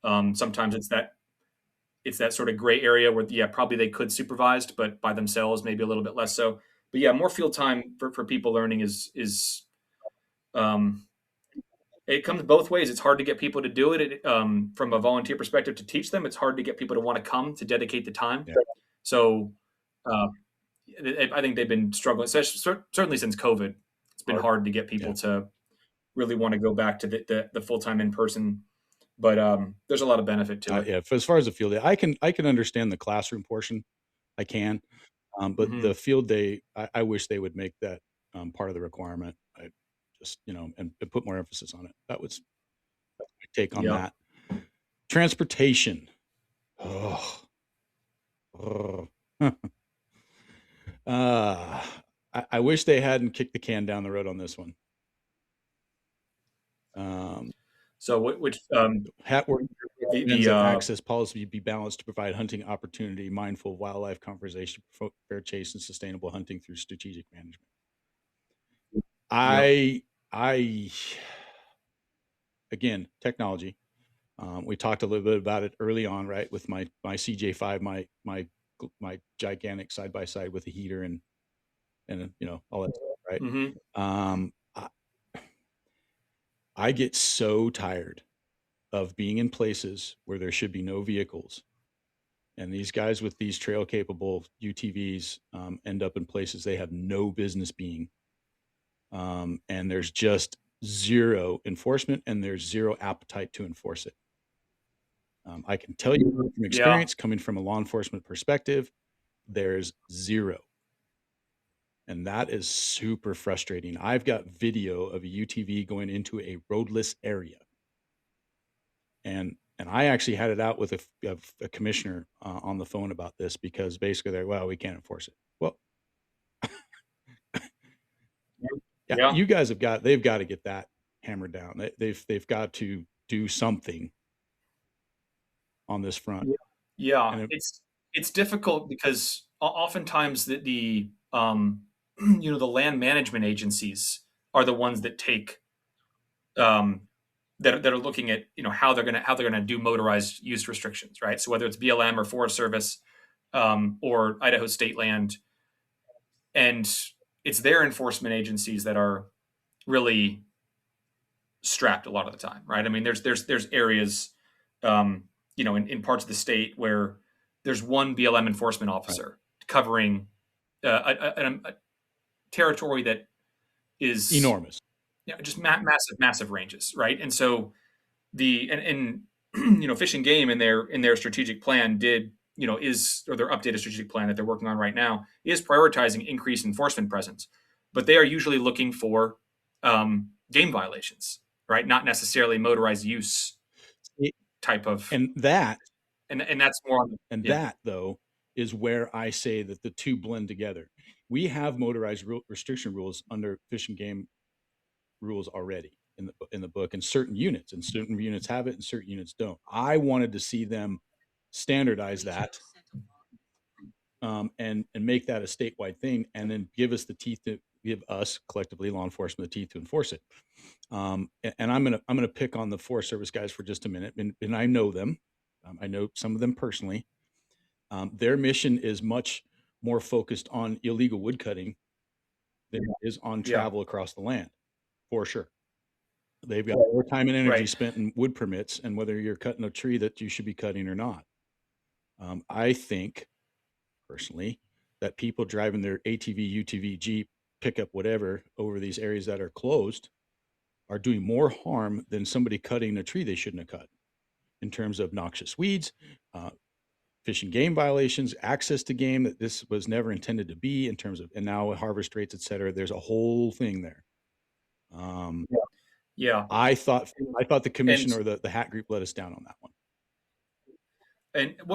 Sometimes it's that sort of gray area where, yeah, probably they could supervised, but by themselves maybe a little bit less so. But yeah, more field time for people learning is um, it comes both ways. It's hard to get people to do it from a volunteer perspective to teach them. It's hard to get people to want to come to dedicate the time. Yeah. So uh, I think they've been struggling, certainly since COVID. It's been hard to get people Yeah. to really want to go back to the full time in person. But there's a lot of benefit to it. Yeah. As far as the field day, I can understand the classroom portion. I can. But Hmm. the field day, I wish they would make that part of the requirement. I just, and put more emphasis on it. That's my take on Yeah. that. Transportation. Oh, oh. uh, I wish they hadn't kicked the can down the road on this one. Um, So which Hatworth the recommends that access policy be balanced to provide hunting opportunity, mindful of wildlife conservation, fair chase, and sustainable hunting through strategic management. yeah. I again, technology. We talked a little bit about it early on, right? With my CJ5, my gigantic side by side with a heater and all that stuff, right? Hmm. Um, I, I get so tired of being in places where there should be no vehicles, and these guys with these trail capable UTVs end up in places they have no business being, and there's just zero enforcement and there's zero appetite to enforce it. I can tell you from Yeah. experience, coming from a law enforcement perspective, there's zero. And that is super frustrating. I've got video of a UTV going into a roadless area. And I actually had it out with a commissioner on the phone about this because basically they're, well, we can't enforce it. Well, yeah, Yeah. you guys they've got to get that hammered down. They've got to do something on this front. Yeah. And It's difficult because oftentimes the you know, the land management agencies are the ones that take um, that are looking at, you know, how they're gonna do motorized use restrictions, right? So whether it's BLM or Forest Service or Idaho State Land, and it's their enforcement agencies that are really strapped a lot of the time, right? I mean, there's areas, you know, in parts of the state where there's one BLM enforcement right, officer covering a territory that is, enormous. you know, just massive ranges, right? And so and you know, Fish and Game in their strategic plan did, you know, is, or their updated strategic plan that they're working on right now is prioritizing increased enforcement presence, but they are usually looking for game violations, right? Not necessarily motorized use It- type of, And that and that's more on the, And yeah. that, though, is where I say that the two blend together. We have motorized restriction rules under Fish and Game rules already in the book, and certain units have it, and certain units don't. I wanted to see them standardize that, and make that a statewide thing, and then give us collectively law enforcement the teeth to enforce it. And I'm gonna pick on the Forest Service guys for just a minute, and I know them. I know some of them personally. Their mission is much more focused on illegal woodcutting than it is on Yeah. travel across the land, for sure. They've got more time and energy Right. spent in wood permits and whether you're cutting a tree that you should be cutting or not. I think personally that people driving their ATV, UTV, Jeep, pickup, whatever over these areas that are closed are doing more harm than somebody cutting a tree they shouldn't have cut in terms of noxious weeds, uh, fish and game violations, access to game that this was never intended to be in terms of, and now harvest rates, et cetera. There's a whole thing there. Um, Yeah. I thought the And commission or the hat group let us down on that one.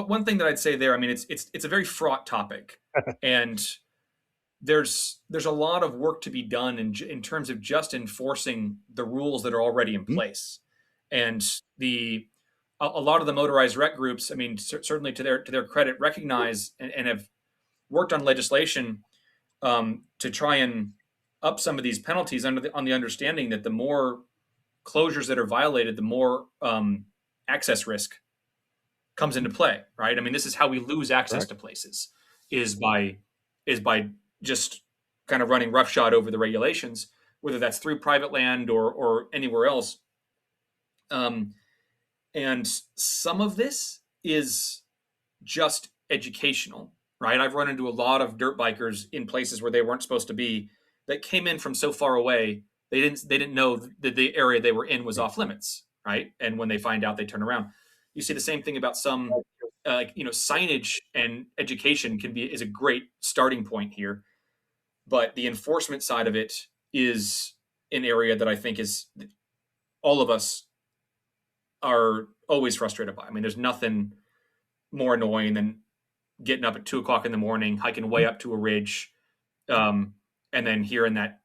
one thing that I'd say there, I mean, it's a very fraught topic, and there's a lot of work to be done in terms of just enforcing the rules that are already in Hmm? place. And the a lot of the motorized rec groups, I mean, certainly to their credit, recognize and have worked on legislation to try and up some of these penalties on the understanding that the more closures that are violated, the more access risk comes into play, right? I mean, this is how we lose access Correct. to places is by is by just kind of running roughshod over the regulations, whether that's through private land or anywhere else. Um, and some of this is just educational, right? I've run into a lot of dirt bikers in places where they weren't supposed to be that came in from so far away they didn't know that the area they were in was Right. off limits, right? And when they find out, they turn around. You see the same thing about some, signage and education is a great starting point here, but the enforcement side of it is an area that I think is all of us are always frustrated by. I mean, there's nothing more annoying than getting up at 2 o'clock in the morning, hiking way up to a ridge, um, and then hearing that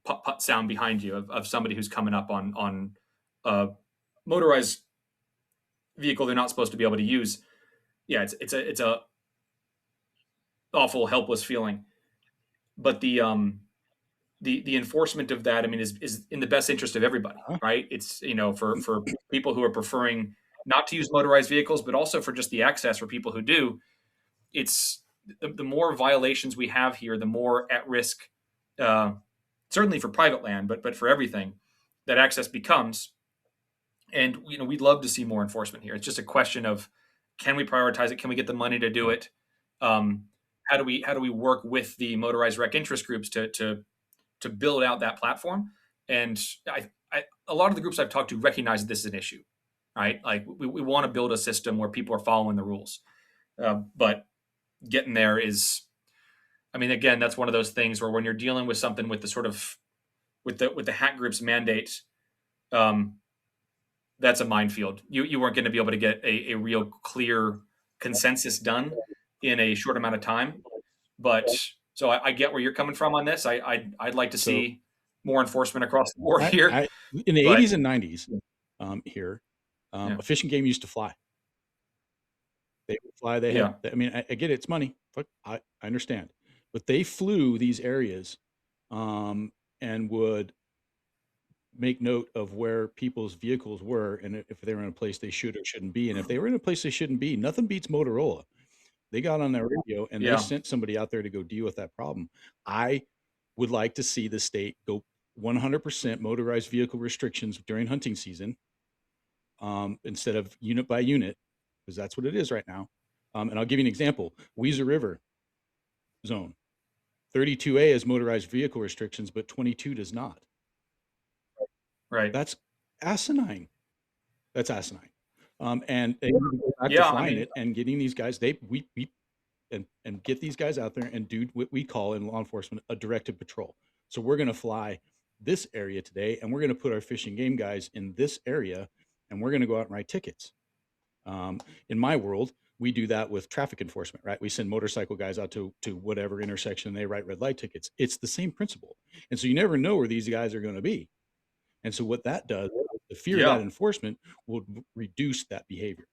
put put sound behind you of somebody who's coming up on a motorized vehicle they're not supposed to be able to use. Yeah, it's a awful, helpless feeling. But the enforcement of that, I mean, is in the best interest of everybody, Uh-huh. right? It's for people who are preferring not to use motorized vehicles, but also for just the access for people who do. It's the more violations we have here, the more at risk, uh, certainly for private land, but for everything that access becomes. And we'd love to see more enforcement here. It's just a question of can we prioritize it? Can we get the money to do Right. it? Um, how do we work with the motorized rec interest groups to build out that platform? And a lot of the groups I've talked to recognize that this is an issue, right? Like we want to build a system where people are following the rules, but getting there is, I mean, again, that's one of those things where when you're dealing with something with the sort of with the hack group's mandate, um, that's a minefield. You weren't going to be able to get a real clear consensus done in a short amount of time. But so I get where you're coming from on this. I'd like to So see more enforcement across the board here, I in the but 80s and 90s here, yeah, a fishing game used to fly. They would fly. They had. yeah, I mean, I get it, it's money. Fuck, I understand, but they flew these areas, and would make note of where people's vehicles were and if they were in a place they should or shouldn't be. And if they were in a place they shouldn't be, nothing beats Motorola. They got on their radio and they yeah, sent somebody out there to go deal with that problem. I would like to see the state go 100% motorized vehicle restrictions during hunting season, instead of unit by unit, because that's what it is right now. And I'll give you an example. Weezer River zone, 32A has motorized vehicle restrictions, but 22 does not. right, That's asinine. That's asinine. And they need to go back to yeah. I flying mean, it and getting these guys. We and get these guys out there and do what we call in law enforcement a directed patrol. So we're going to fly this area today, and we're going to put our fishing game guys in this area, and we're going to go out and write tickets. In my world, we do that with traffic enforcement, right? We send motorcycle guys out to whatever intersection, and they write red light tickets. It's the same principle, and so you never know where these guys are going to be. And so what that does, the fear of that yeah, enforcement will reduce that behavior.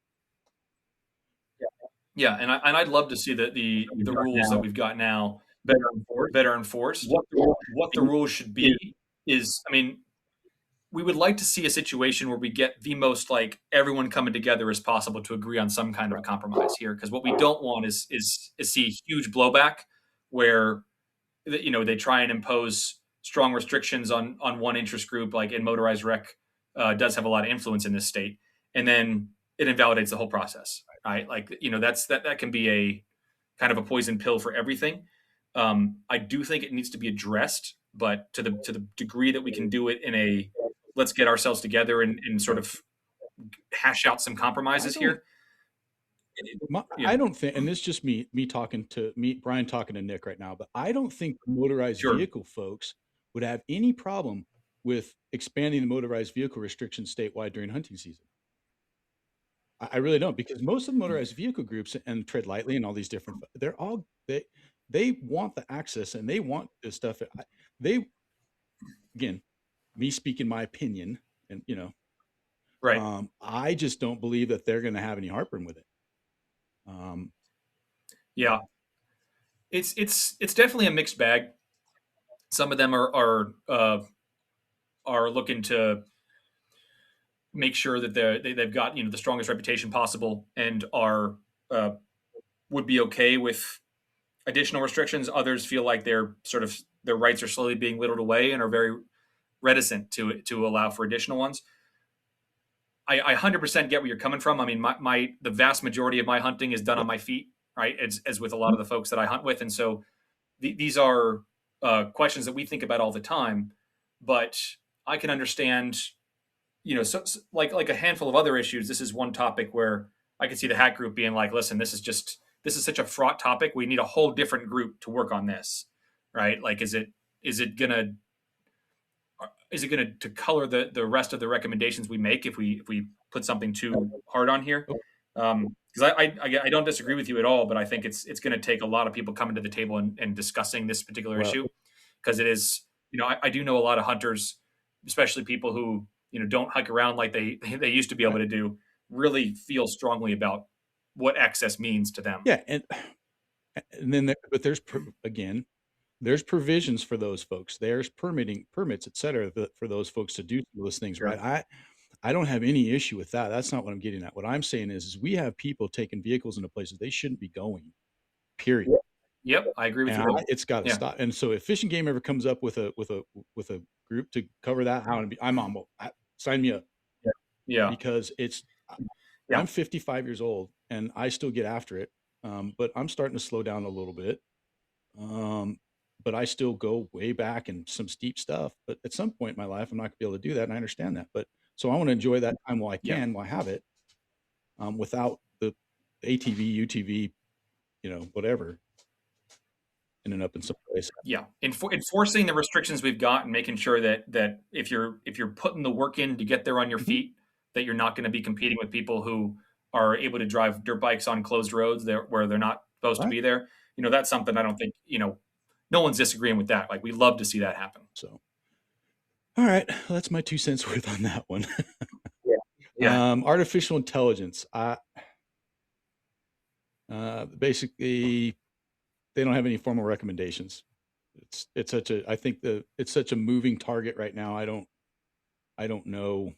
yeah. And I'd love to see the rules that we've got now better enforced. What the rules should be is, I mean, we would like to see a situation where we get the most like everyone coming together as possible to agree on some kind of a compromise here. Because what we don't want is see huge blowback where they try and impose strong restrictions on one interest group, like in motorized rec, does have a lot of influence in this state, and then it invalidates the whole process, right? Like that can be a kind of a poison pill for everything. I do think it needs to be addressed, but to the degree that we can do it in a let's get ourselves together and sort Right. of hash out some I compromises don't here. I Yeah, don't think, and this is just me talking to me Brian talking to Nick right now, but I don't think the motorized sure, vehicle folks would have any problem with expanding the motorized vehicle restrictions statewide during hunting season. I really don't, because most of the motorized vehicle groups and Tread Lightly and all these different they're all they want the access and they want this stuff. They again, me speaking my opinion, and right. I just don't believe that they're going to have any heartburn with it. Um, Yeah, it's definitely a mixed bag. Some of them are looking to make sure that they've got the strongest reputation possible and are uh, would be okay with additional restrictions. Others feel like their rights are slowly being whittled away and are very reticent to allow for additional ones. I 100% get where you're coming from. I mean, my the vast majority of my hunting is done yeah, on my feet, right? As with a lot of the folks that I hunt with, and so these are questions that we think about all the time. But I can understand, like a handful of other issues. This is one topic where I could see the hack group being like, "Listen, this is such a fraught topic. We need a whole different group to work on this, right? Like, is it gonna to color the rest of the recommendations we make if we put something too hard on here? oh, Because I don't disagree with you at all, but I think it's going to take a lot of people coming to the table and discussing this particular well, issue, because it is, I do know a lot of hunters, especially people who don't hike around like they used to be able right, to do, really feel strongly about what access means to them. yeah, and then but again, there's provisions for those folks. There's permits, et cetera, for those folks to do some of those things, right? Sure. I don't have any issue with that. That's not what I'm getting at. What I'm saying is we have people taking vehicles into places they shouldn't be going. Period. Yep, I agree with And you there. it's got to Yeah, stop. And so if Fish and Game ever comes up with a group to cover that, I'm on. Sign me up, yeah, because yeah, I'm 55 years old and I still get after it. But I'm starting to slow down a little bit. Um, but I still go way back and some steep stuff. But at some point in my life, I'm not going to be able to do that, and I understand that. But so I want to enjoy that time while I yeah. can, while I have it, without the ATV, UTV, whatever, ending up in some place. Yeah, enforcing the restrictions we've got and making sure that if you're putting the work in to get there on your Mhm. feet, that you're not going to be competing with people who are able to drive dirt bikes on closed roads there where they're not supposed to Right. be there. That's something I don't think no one's disagreeing with that. Like we love to see that happen. So, all right, that's my 2 cents worth on that one. Yeah. Yeah. Artificial intelligence. Basically, they don't have any formal recommendations. It's such a I think it's such a moving target right now. I don't know.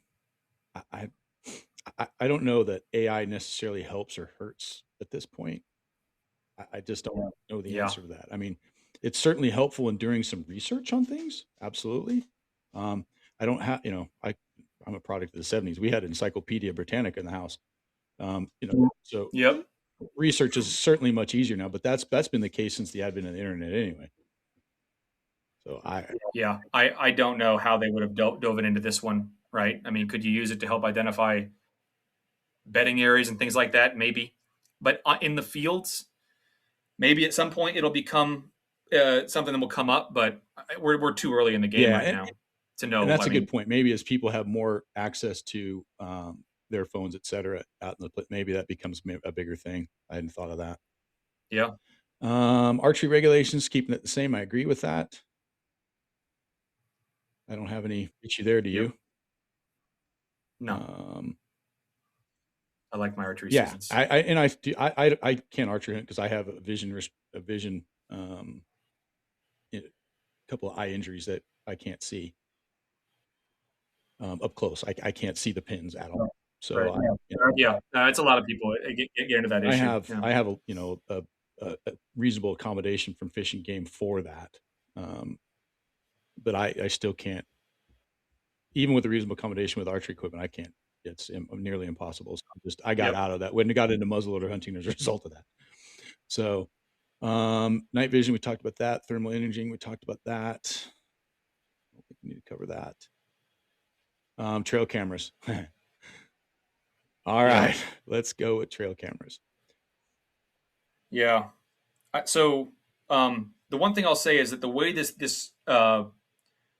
I I don't know that AI necessarily helps or hurts at this point. I just don't know the Yeah. answer to that. I mean, it's certainly helpful in doing some research on things. Absolutely. Um, I don't have, I'm a product of the '70s. We had Encyclopedia Britannica in the house. So Yep. research is certainly much easier now, but that's been the case since the advent of the internet anyway. So Yeah. I don't know how they would have dove into this one, right? I mean, could you use it to help identify bedding areas and things like that? Maybe. But in the fields, maybe at some point it'll become something that will come up, but we're too early in the game yeah, right now to and know. that's I a good mean, point. Maybe as people have more access to their phones, et cetera, out in maybe that becomes a bigger thing. I hadn't thought of that. yeah, Archery regulations, keeping it the same. I agree with that. I don't have any issue there. Do yep, you? no, Um, I like my archery yeah, seasons. I can't archery hunt because I have a vision, a couple of eye injuries that I can't see up close. I can't see the pins at all. So Right. Yeah, it's a lot of people get into that issue. Yeah, I have a reasonable accommodation from Fish and Game for that. Um, but I still can't, even with a reasonable accommodation with archery equipment, I can't. It's nearly impossible. So I got Yep. out of that. When I got into muzzleloader hunting as a result of that. So, night vision, we talked about that. Thermal imaging, we talked about that. I don't think we need to cover that. Trail cameras. All Yeah. right, let's go with trail cameras. Yeah. So the one thing I'll say is that the way this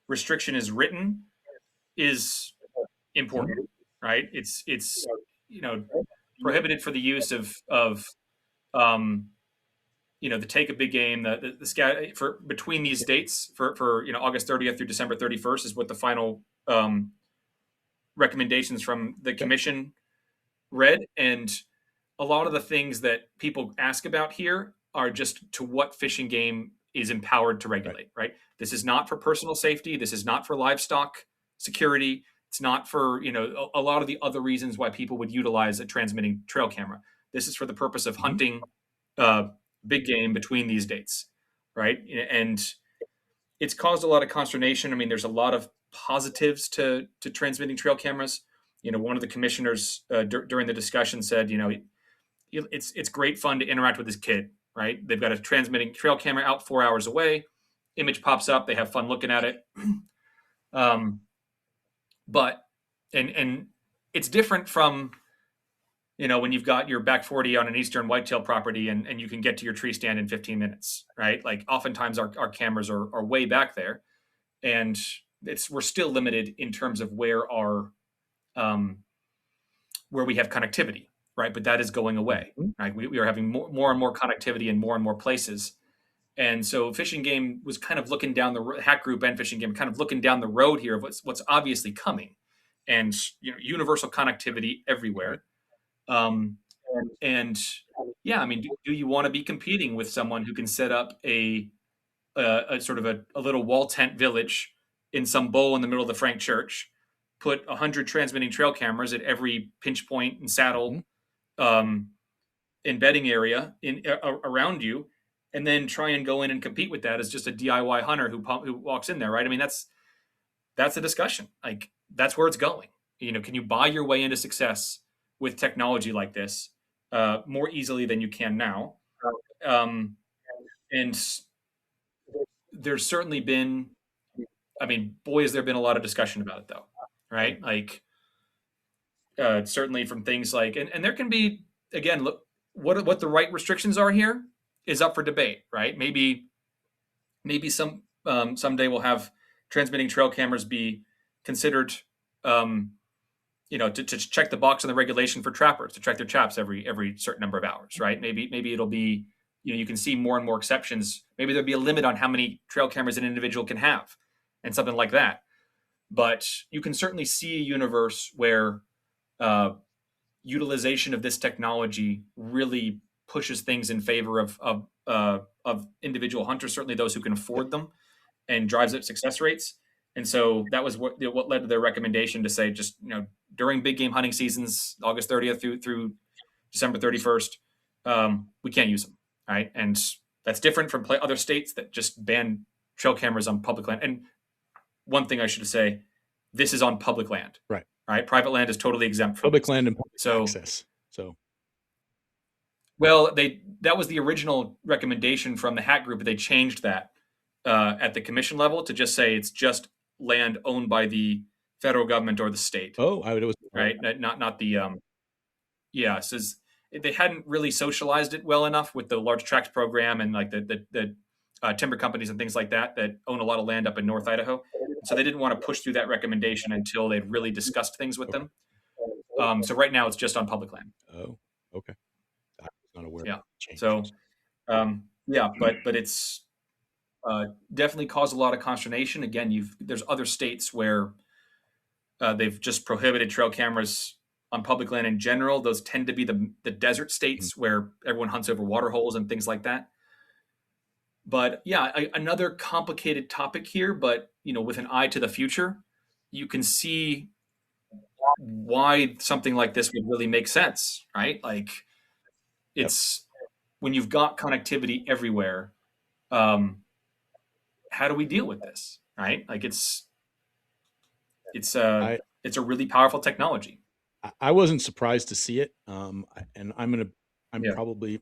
restriction is written is important, Mhm. right? It's you know prohibited for the use of um, the take a big game, the scat for between these dates for August 30th through December 31st is what the final recommendations from the Okay. commission read. And a lot of the things that people ask about here are just to what fishing game is empowered to Right. regulate, right? This is not for personal safety. This is not for livestock security. It's not for, a lot of the other reasons why people would utilize a transmitting trail camera. This is for the purpose of Mhm. hunting uh, big game between these dates, right? And it's caused a lot of consternation. I mean, there's a lot of positives to transmitting trail cameras. One of the commissioners during the discussion said, it's great fun to interact with this kid, right? They've got a transmitting trail camera out 4 hours away. Image pops up. They have fun looking at it. um, but and it's different from when you've got your back 40 on an eastern whitetail property and you can get to your tree stand in 15 minutes, right? Like oftentimes our cameras are way back there, and we're still limited in terms of um, where we have connectivity, right? But that is going away, Mhm. right? We are having more and more connectivity in more and more places. And so Fishing Game was kind of looking down the Hack Group and Fishing Game kind of looking down the road here of what's obviously coming, and universal connectivity Okay. everywhere. Um, and yeah, I mean, do you want to be competing with someone who can set up a sort of a little wall tent village in some bowl in the middle of the Frank Church, put 100 transmitting trail cameras at every pinch point and Mhm. saddle um, and bedding area around you, and then try and go in and compete with that as just a DIY hunter who walks in there, right? I mean, that's a discussion. Like that's where it's going. Can you buy your way into success with technology like this more easily than you can now? Um, and there's certainly been, I mean, boy, has there been a lot of discussion about it, though, right? Like, certainly from things like, and there can be, again, look, what the right restrictions are here is up for debate, right? Maybe someday we'll have transmitting trail cameras be considered, um, to check the box on the regulation for trappers to track their chaps every certain number of hours, right? Maybe it'll be, you can see more and more exceptions. Maybe there'll be a limit on how many trail cameras an individual can have, and something like that. But you can certainly see a universe where uh, utilization of this technology really pushes things in favor of individual hunters, certainly those who can Yep. afford them, and drives up success rates. And so that was what led to their recommendation to say just during big game hunting seasons, August 30th through December 31st, we can't use them, right? And that's different from other states that just ban trail cameras on public land. And one thing I should say, this is on public land, Right. right? Private land is totally exempt from Public this. land and public So, access. So, well, that was the original recommendation from the Hack Group, but they changed that at the commission level to just say it's just land owned by the federal government or the state, oh, I would. It was. Oh, right? Not the yeah. It says they hadn't really socialized it well enough with the large tracts program and like the timber companies and things like that own a lot of land up in North Idaho. So they didn't want to push through that recommendation until they'd really discussed things with okay. them. So right now it's just on public land. Oh, okay. I was not aware of Yeah. So changes. yeah, but it's definitely caused a lot of consternation. Again, there's other states where they've just prohibited trail cameras on public land in general. Those tend to be the desert Mhm. states where everyone hunts over water holes and things like that. But yeah, another complicated topic here, but with an eye to the future, you can see why something like this would really make sense, right? Like Yep. it's when you've got connectivity everywhere, um, how do we deal with this, right? Like it's a I it's a really powerful technology. I wasn't surprised to see it, and I'm Yeah. probably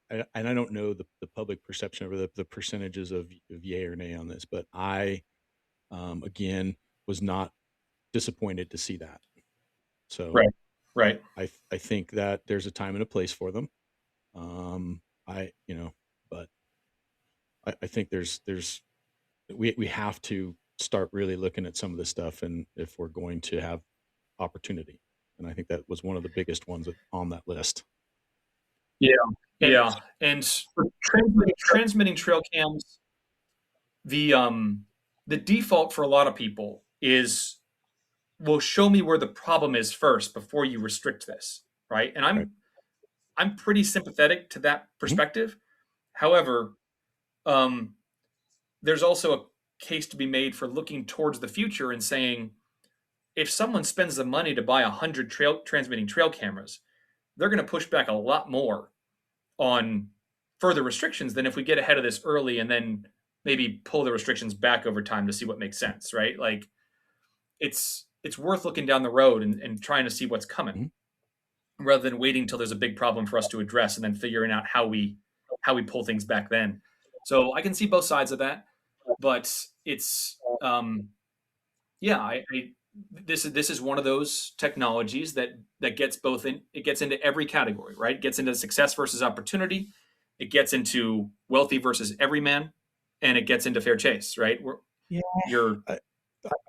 and I don't know the public perception or the percentages of yay or nay on this, but I again was not disappointed to see that. So Right. Right. I think that there's a time and a place for them. But I think there's we have to start really looking at some of this stuff, and if we're going to have opportunity, and I think that was one of the biggest ones on that list. Yeah. Yeah. And for transmitting trail cams, the um the default for a lot of people is, well, show me where the problem is first before you restrict this, right? And Right. I'm pretty sympathetic to that Mhm. perspective. However, um, there's also a case to be made for looking towards the future and saying, if someone spends the money to buy 100 trail transmitting trail cameras, they're going to push back a lot more on further restrictions than if we get ahead of this early and then maybe pull the restrictions back over time to see what makes sense, right? Like it's worth looking down the road and trying to see what's coming Mhm. rather than waiting until there's a big problem for us to address and then figuring out how we pull things back then. So I can see both sides of that, but it's yeah, I this is one of those technologies that gets both in it gets into every category, right? It gets into success versus opportunity, it gets into wealthy versus everyman, and it gets into fair chase, right? Yeah. You're I,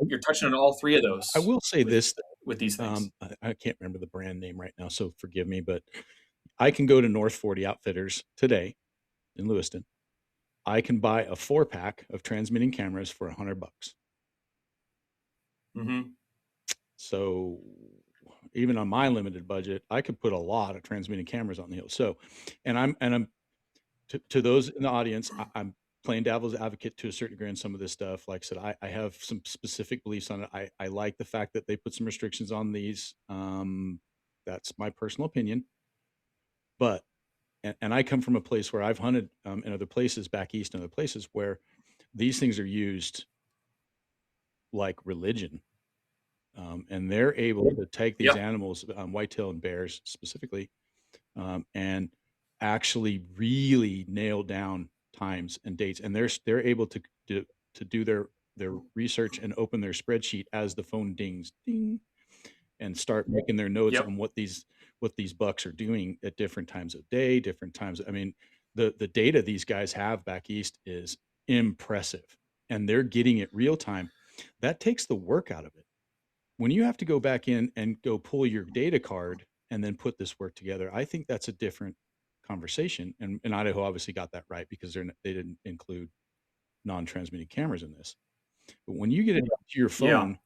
you're touching on all three of I those will say with this. with these things. I can't remember the brand name right now, so forgive me, but I can go to North 40 Outfitters today in Lewiston. I can buy a 4-pack of transmitting cameras for $100. Hmm. So even on my limited budget, I could put a lot of transmitting cameras on the hill. So, and I'm to those in the audience, I'm playing devil's advocate to a certain degree on some of this stuff. Like I said, I have some specific beliefs on it. I like the fact that they put some restrictions on these. That's my personal opinion. But and I come from a place where I've hunted in other places back east and other places where these things are used like religion. And they're able to take these Yeah. animals, whitetail and bears specifically, and actually really nail down times and dates. And they're able to do their research and open their spreadsheet as the phone dings, ding, and start making their notes Yep. on what these bucks are doing at different times of day, different times. I mean, the data these guys have back east is impressive, and they're getting it real time. That takes the work out of it. When you have to go back in and go pull your data card and then put this work together, I think that's a different conversation. And Idaho obviously got that right because they didn't include non-transmitting cameras in this. But when you get it to your Yeah. phone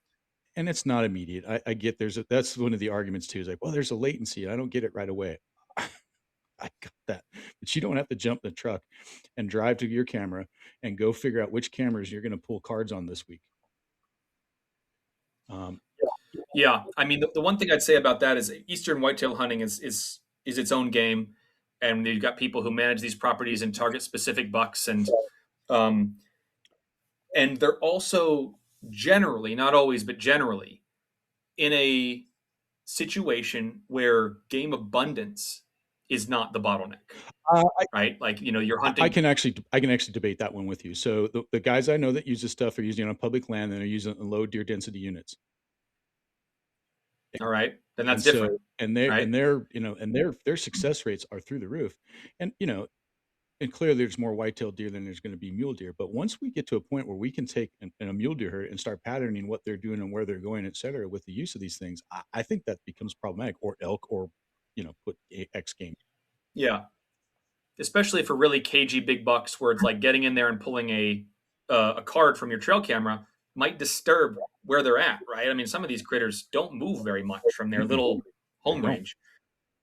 and it's not immediate, I get that's one of the arguments too, is like, well, there's a latency. I don't get it right away. I got that. But you don't have to jump the truck and drive to your camera and go figure out which cameras you're going to pull cards on this week. Um, Yeah. I mean, the one thing I'd say about that is eastern whitetail hunting is its own game, and you've got people who manage these properties and target specific bucks, um, and they're also generally, not always, but generally, in a situation where game abundance is not the bottleneck, uh, right? Like, you're I hunting. can actually debate that one with you. So the guys I know that use this stuff are using it on public land and they're using it in low deer density units. All right, then that's And different, so and right? their and their success rates are through the roof. And and clearly there's more whitetail deer than there's going to be mule deer. But once we get to a point where we can take a mule deer herd and start patterning what they're doing and where they're going, et cetera, with the use of these things, I think that becomes problematic. Or elk, or put X game. Yeah, especially for really cagey big bucks, where it's like getting in there and pulling a card from your trail camera might disturb where they're at, right? I mean, some of these critters don't move very much from their Mm-mm, little they home don't. range.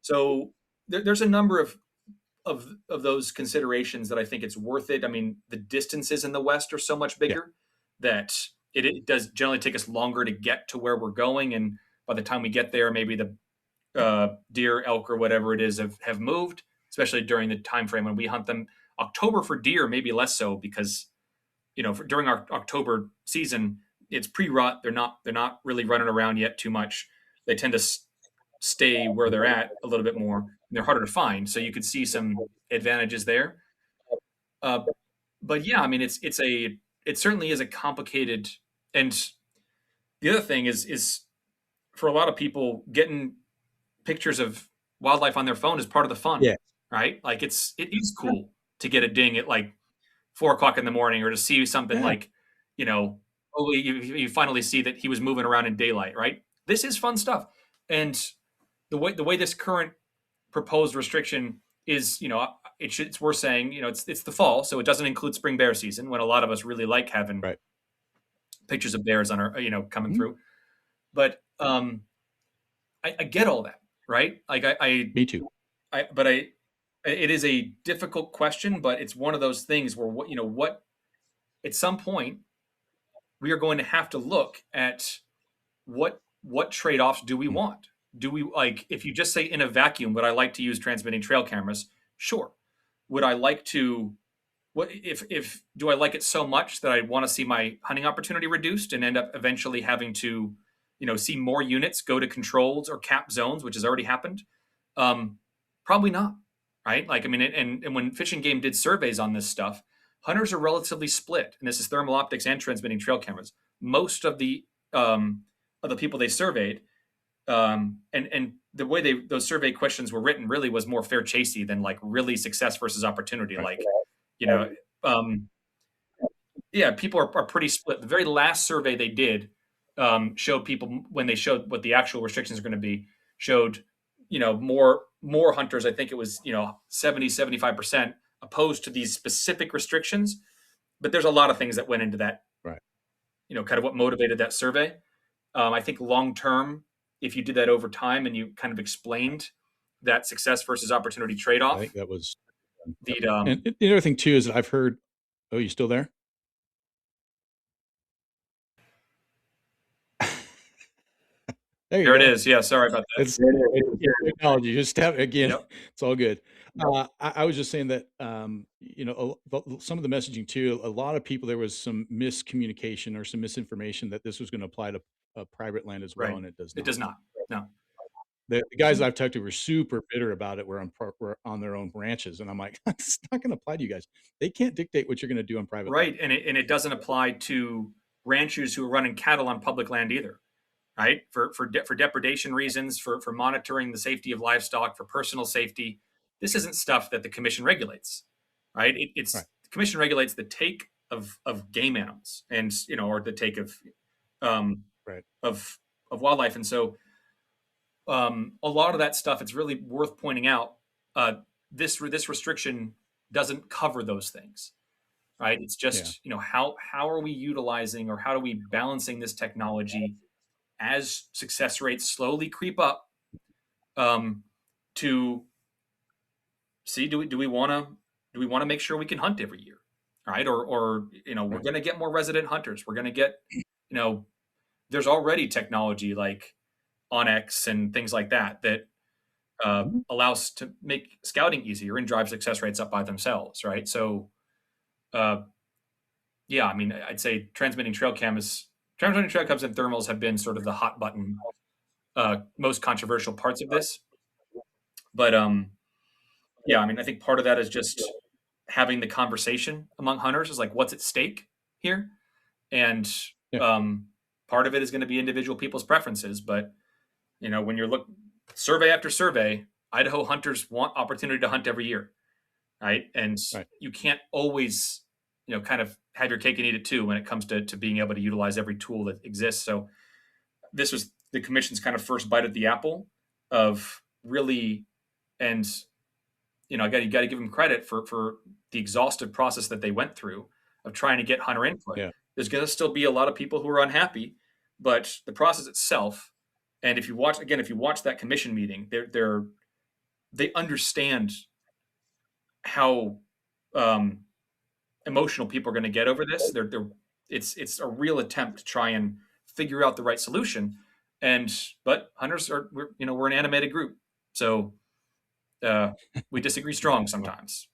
So there's a number of those considerations that I think it's worth it. I mean, the distances in the West are so much Yeah. bigger that it does generally take us longer to get to where we're going, and by the time we get there, maybe the deer, elk, or whatever it is have moved. Especially during the time frame when we hunt them. October for deer, maybe less so because during our October season, it's pre-rut. They're not really running around yet too much. They tend to stay where they're at a little bit more. And they're harder to find, so you could see some advantages there. Uh, but yeah, I mean, it certainly is a complicated. And the other thing is for a lot of people, getting pictures of wildlife on their phone is part of the fun, Yeah. right? Like it is cool to get a ding at like 4 o'clock in the morning, or to see something Yeah. like, you know, oh, you finally see that he was moving around in daylight, right? This is fun stuff. And the way this current proposed restriction is, it's worth saying, it's the fall, so it doesn't include spring bear season, when a lot of us really like having Right. pictures of bears on our, coming Mhm. through. But I get all that, right? Like Me too. but it is a difficult question, but it's one of those things where what at some point we are going to have to look at what trade-offs do we Mm. want? Do we, like, if you just say in a vacuum, would I like to use transmitting trail cameras? Sure. Would I like to, what if do I like it so much that I want to see my hunting opportunity reduced and end up eventually having to, see more units go to controlled or cap zones, which has already happened? Um, Probably not, right? Like, I mean, and when Fish and Game did surveys on this stuff, hunters are relatively split, and this is thermal optics and transmitting trail cameras. Most of the people they surveyed, and the way those survey questions were written really was more fair chasey than like really success versus opportunity. Right. Like, you know, um, yeah, people are pretty split. The very last survey they did showed people, when they showed what the actual restrictions are going to be, showed, more hunters. I think it was, 70-75% opposed to these specific restrictions. But there's a lot of things that went into that, Right. kind of what motivated that survey. I think long term, if you did that over time and you kind of explained that success versus opportunity trade I think off, that was. Yep. the And the other thing too is that I've heard. Oh, you still there? There you there it go. is. Yeah, sorry about that. It's technology. Just tap again. Yep. It's all good. I was just saying that, some of the messaging too, a lot of people, there was some miscommunication or some misinformation that this was gonna apply to, private land as well, Right. and it does It not. does not. No. The guys I've talked to were super bitter about it, were on their own ranches, and I'm like, "It's not gonna apply to you guys. They can't dictate what you're gonna do on private land." Right. And it doesn't apply to ranchers who are running cattle on public land either. Right. For depredation reasons, for monitoring the safety of livestock, for personal safety. This Sure. isn't stuff that the commission regulates. Right. It's Right. the commission regulates the take of game animals, and or the take um, Right. of wildlife. And so a lot of that stuff, it's really worth pointing out. This restriction doesn't cover those things, right? It's Yeah. just, how are we utilizing, or how are we balancing this technology as success rates slowly creep up, um, to see, do we want to make sure we can hunt every year, right? Or we're Right. going to get more resident hunters. We're going to get, you know, there's already technology like Onyx and things like that Mhm. allows to make scouting easier and drive success rates up by themselves, right? So, uh, yeah, I mean, I'd say transmitting trail cams and thermals have been sort of the hot button, most controversial parts of this. But yeah, I mean, I think part of that is just having the conversation among hunters, is like, what's at stake here, and Yeah. um, part of it is going to be individual people's preferences. But when you're survey after survey, Idaho hunters want opportunity to hunt every year, right? And Right. you can't always, kind of have your cake and eat it too when it comes to being able to utilize every tool that exists. So this was the commission's kind of first bite at the apple of really, and you got to give them credit for the exhaustive process that they went through of trying to get hunter input. Yeah. There's going to still be a lot of people who are unhappy, but the process itself, and if you watch that commission meeting, they understand how um, emotional people are going to get over this. It's a real attempt to try and figure out the right solution. But hunters we're an animated group, so we disagree strong Well, sometimes.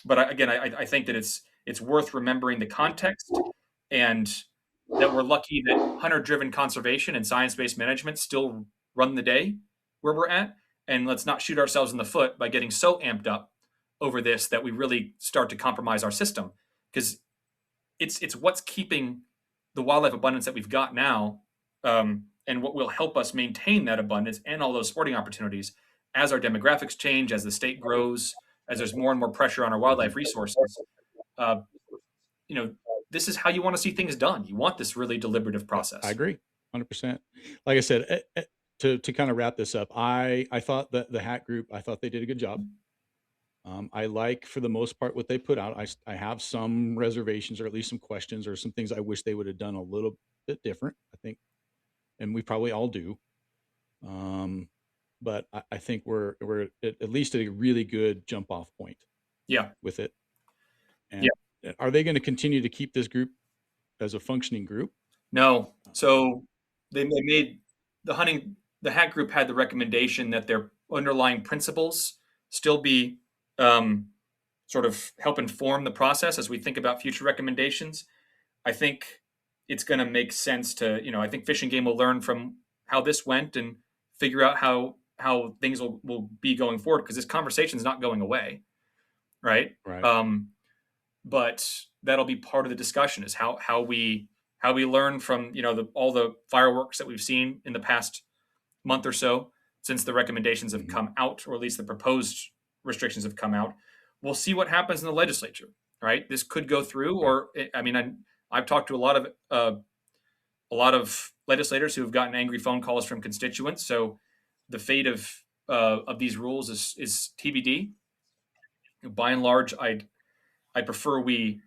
But I think that it's worth remembering the context, and that we're lucky that hunter-driven conservation and science-based management still run the day where we're at. And let's not shoot ourselves in the foot by getting so amped up over this that we really start to compromise our system, because it's what's keeping the wildlife abundance that we've got now, and what will help us maintain that abundance and all those sporting opportunities as our demographics change, as the state grows, as there's more and more pressure on our Mhm. wildlife resources. Uh, you know, this is how you want to see things done. You want this really deliberative Yeah, I process. agree, 100%. Like I said, to kind of wrap this up, I thought that the Hat Group, I thought they did a good job. I like, for the most part, what they put out. I have some reservations, or at least some questions, or some things I wish they would have done a little bit different, I think, and we probably all do. Um, but I think we're at least at a really good jump off point Yeah, with it. And yeah. are they going to continue to keep this group as a functioning group? No. Um, So they made the hack group had the recommendation that their underlying principles still be, um, sort of help inform the process as we think about future recommendations. I think it's going to make sense to, I think Fish and Game will learn from how this went and figure out how things will be going forward, because this conversation is not going away, right? right. But that'll be part of the discussion, is how we learn from, all the fireworks that we've seen in the past month or so since the recommendations have Hmm. come out, or at least the proposed restrictions have come out. We'll see what happens in the legislature, right? This could go through, Right. or I mean, I've talked to a lot of legislators who have gotten angry phone calls from constituents. So the fate of these rules is TBD. By and large, I prefer we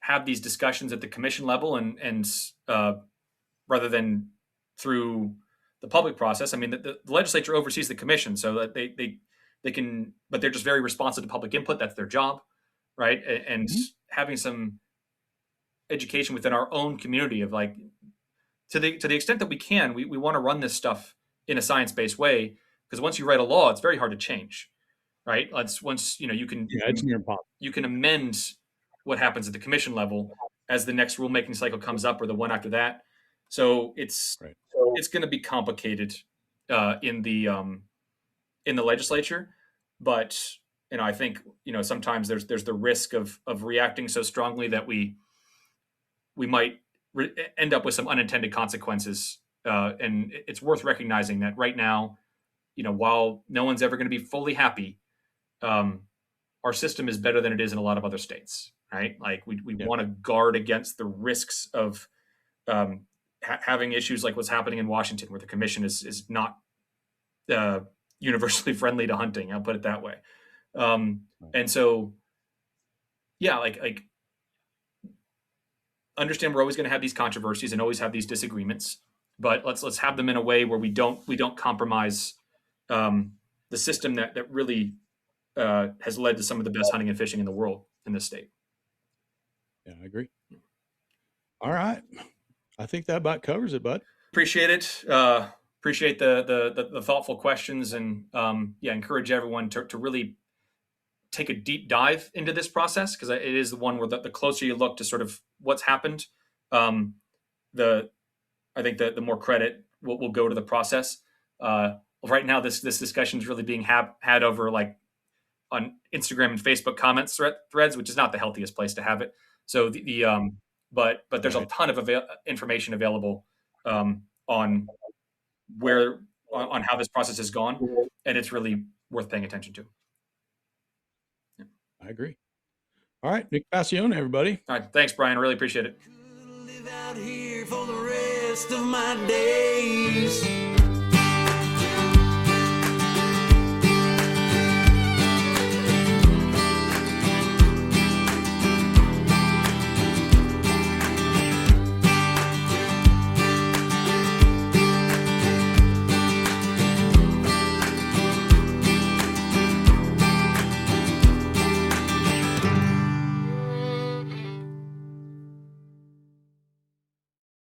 have these discussions at the commission level, and rather than through the public process. I mean, the legislature oversees the commission, so that they can, but they're just very responsive to public input. That's their job, right? And Hmm. having some education within our own community of, like, to the extent that we can, we want to run this stuff in a science based way, because once you write a law, it's very hard to change, right? Once you can Yeah, it's near impossible. you can amend what happens at the commission level as the next rulemaking cycle comes up, or the one after that. So it's Right. it's going to be complicated, in the legislature, but I think sometimes there's the risk of reacting so strongly that we might end up with some unintended consequences. And it's worth recognizing that right now, while no one's ever going to be fully happy, um, our system is better than it is in a lot of other states, right? Like, we Yeah. want to guard against the risks of, um, having issues like what's happening in Washington, where the commission is not, uh, universally friendly to hunting. I'll put it that way. Right. And so, yeah, like, understand we're always going to have these controversies and always have these disagreements, but let's have them in a way where we don't compromise, um, the system that really, has led to some of the best hunting and fishing in the world in this state. Yeah, I agree. All right. I think that about covers it, bud. Appreciate it. Appreciate the thoughtful questions, and, yeah, encourage everyone to really take a deep dive into this process, because it is the one where the closer you look to sort of what's happened, um, the I think the more credit will go to the process. Right now, this discussion is really being had over, like, on Instagram and Facebook comments threads, which is not the healthiest place to have it. So but there's a Right. ton of information available, on where on how this process has gone, and it's really worth paying attention to. Yeah. I agree. All right. Nick Fasciano, everybody. All right, thanks, Brian. I really appreciate it. Live out here for the rest of my days.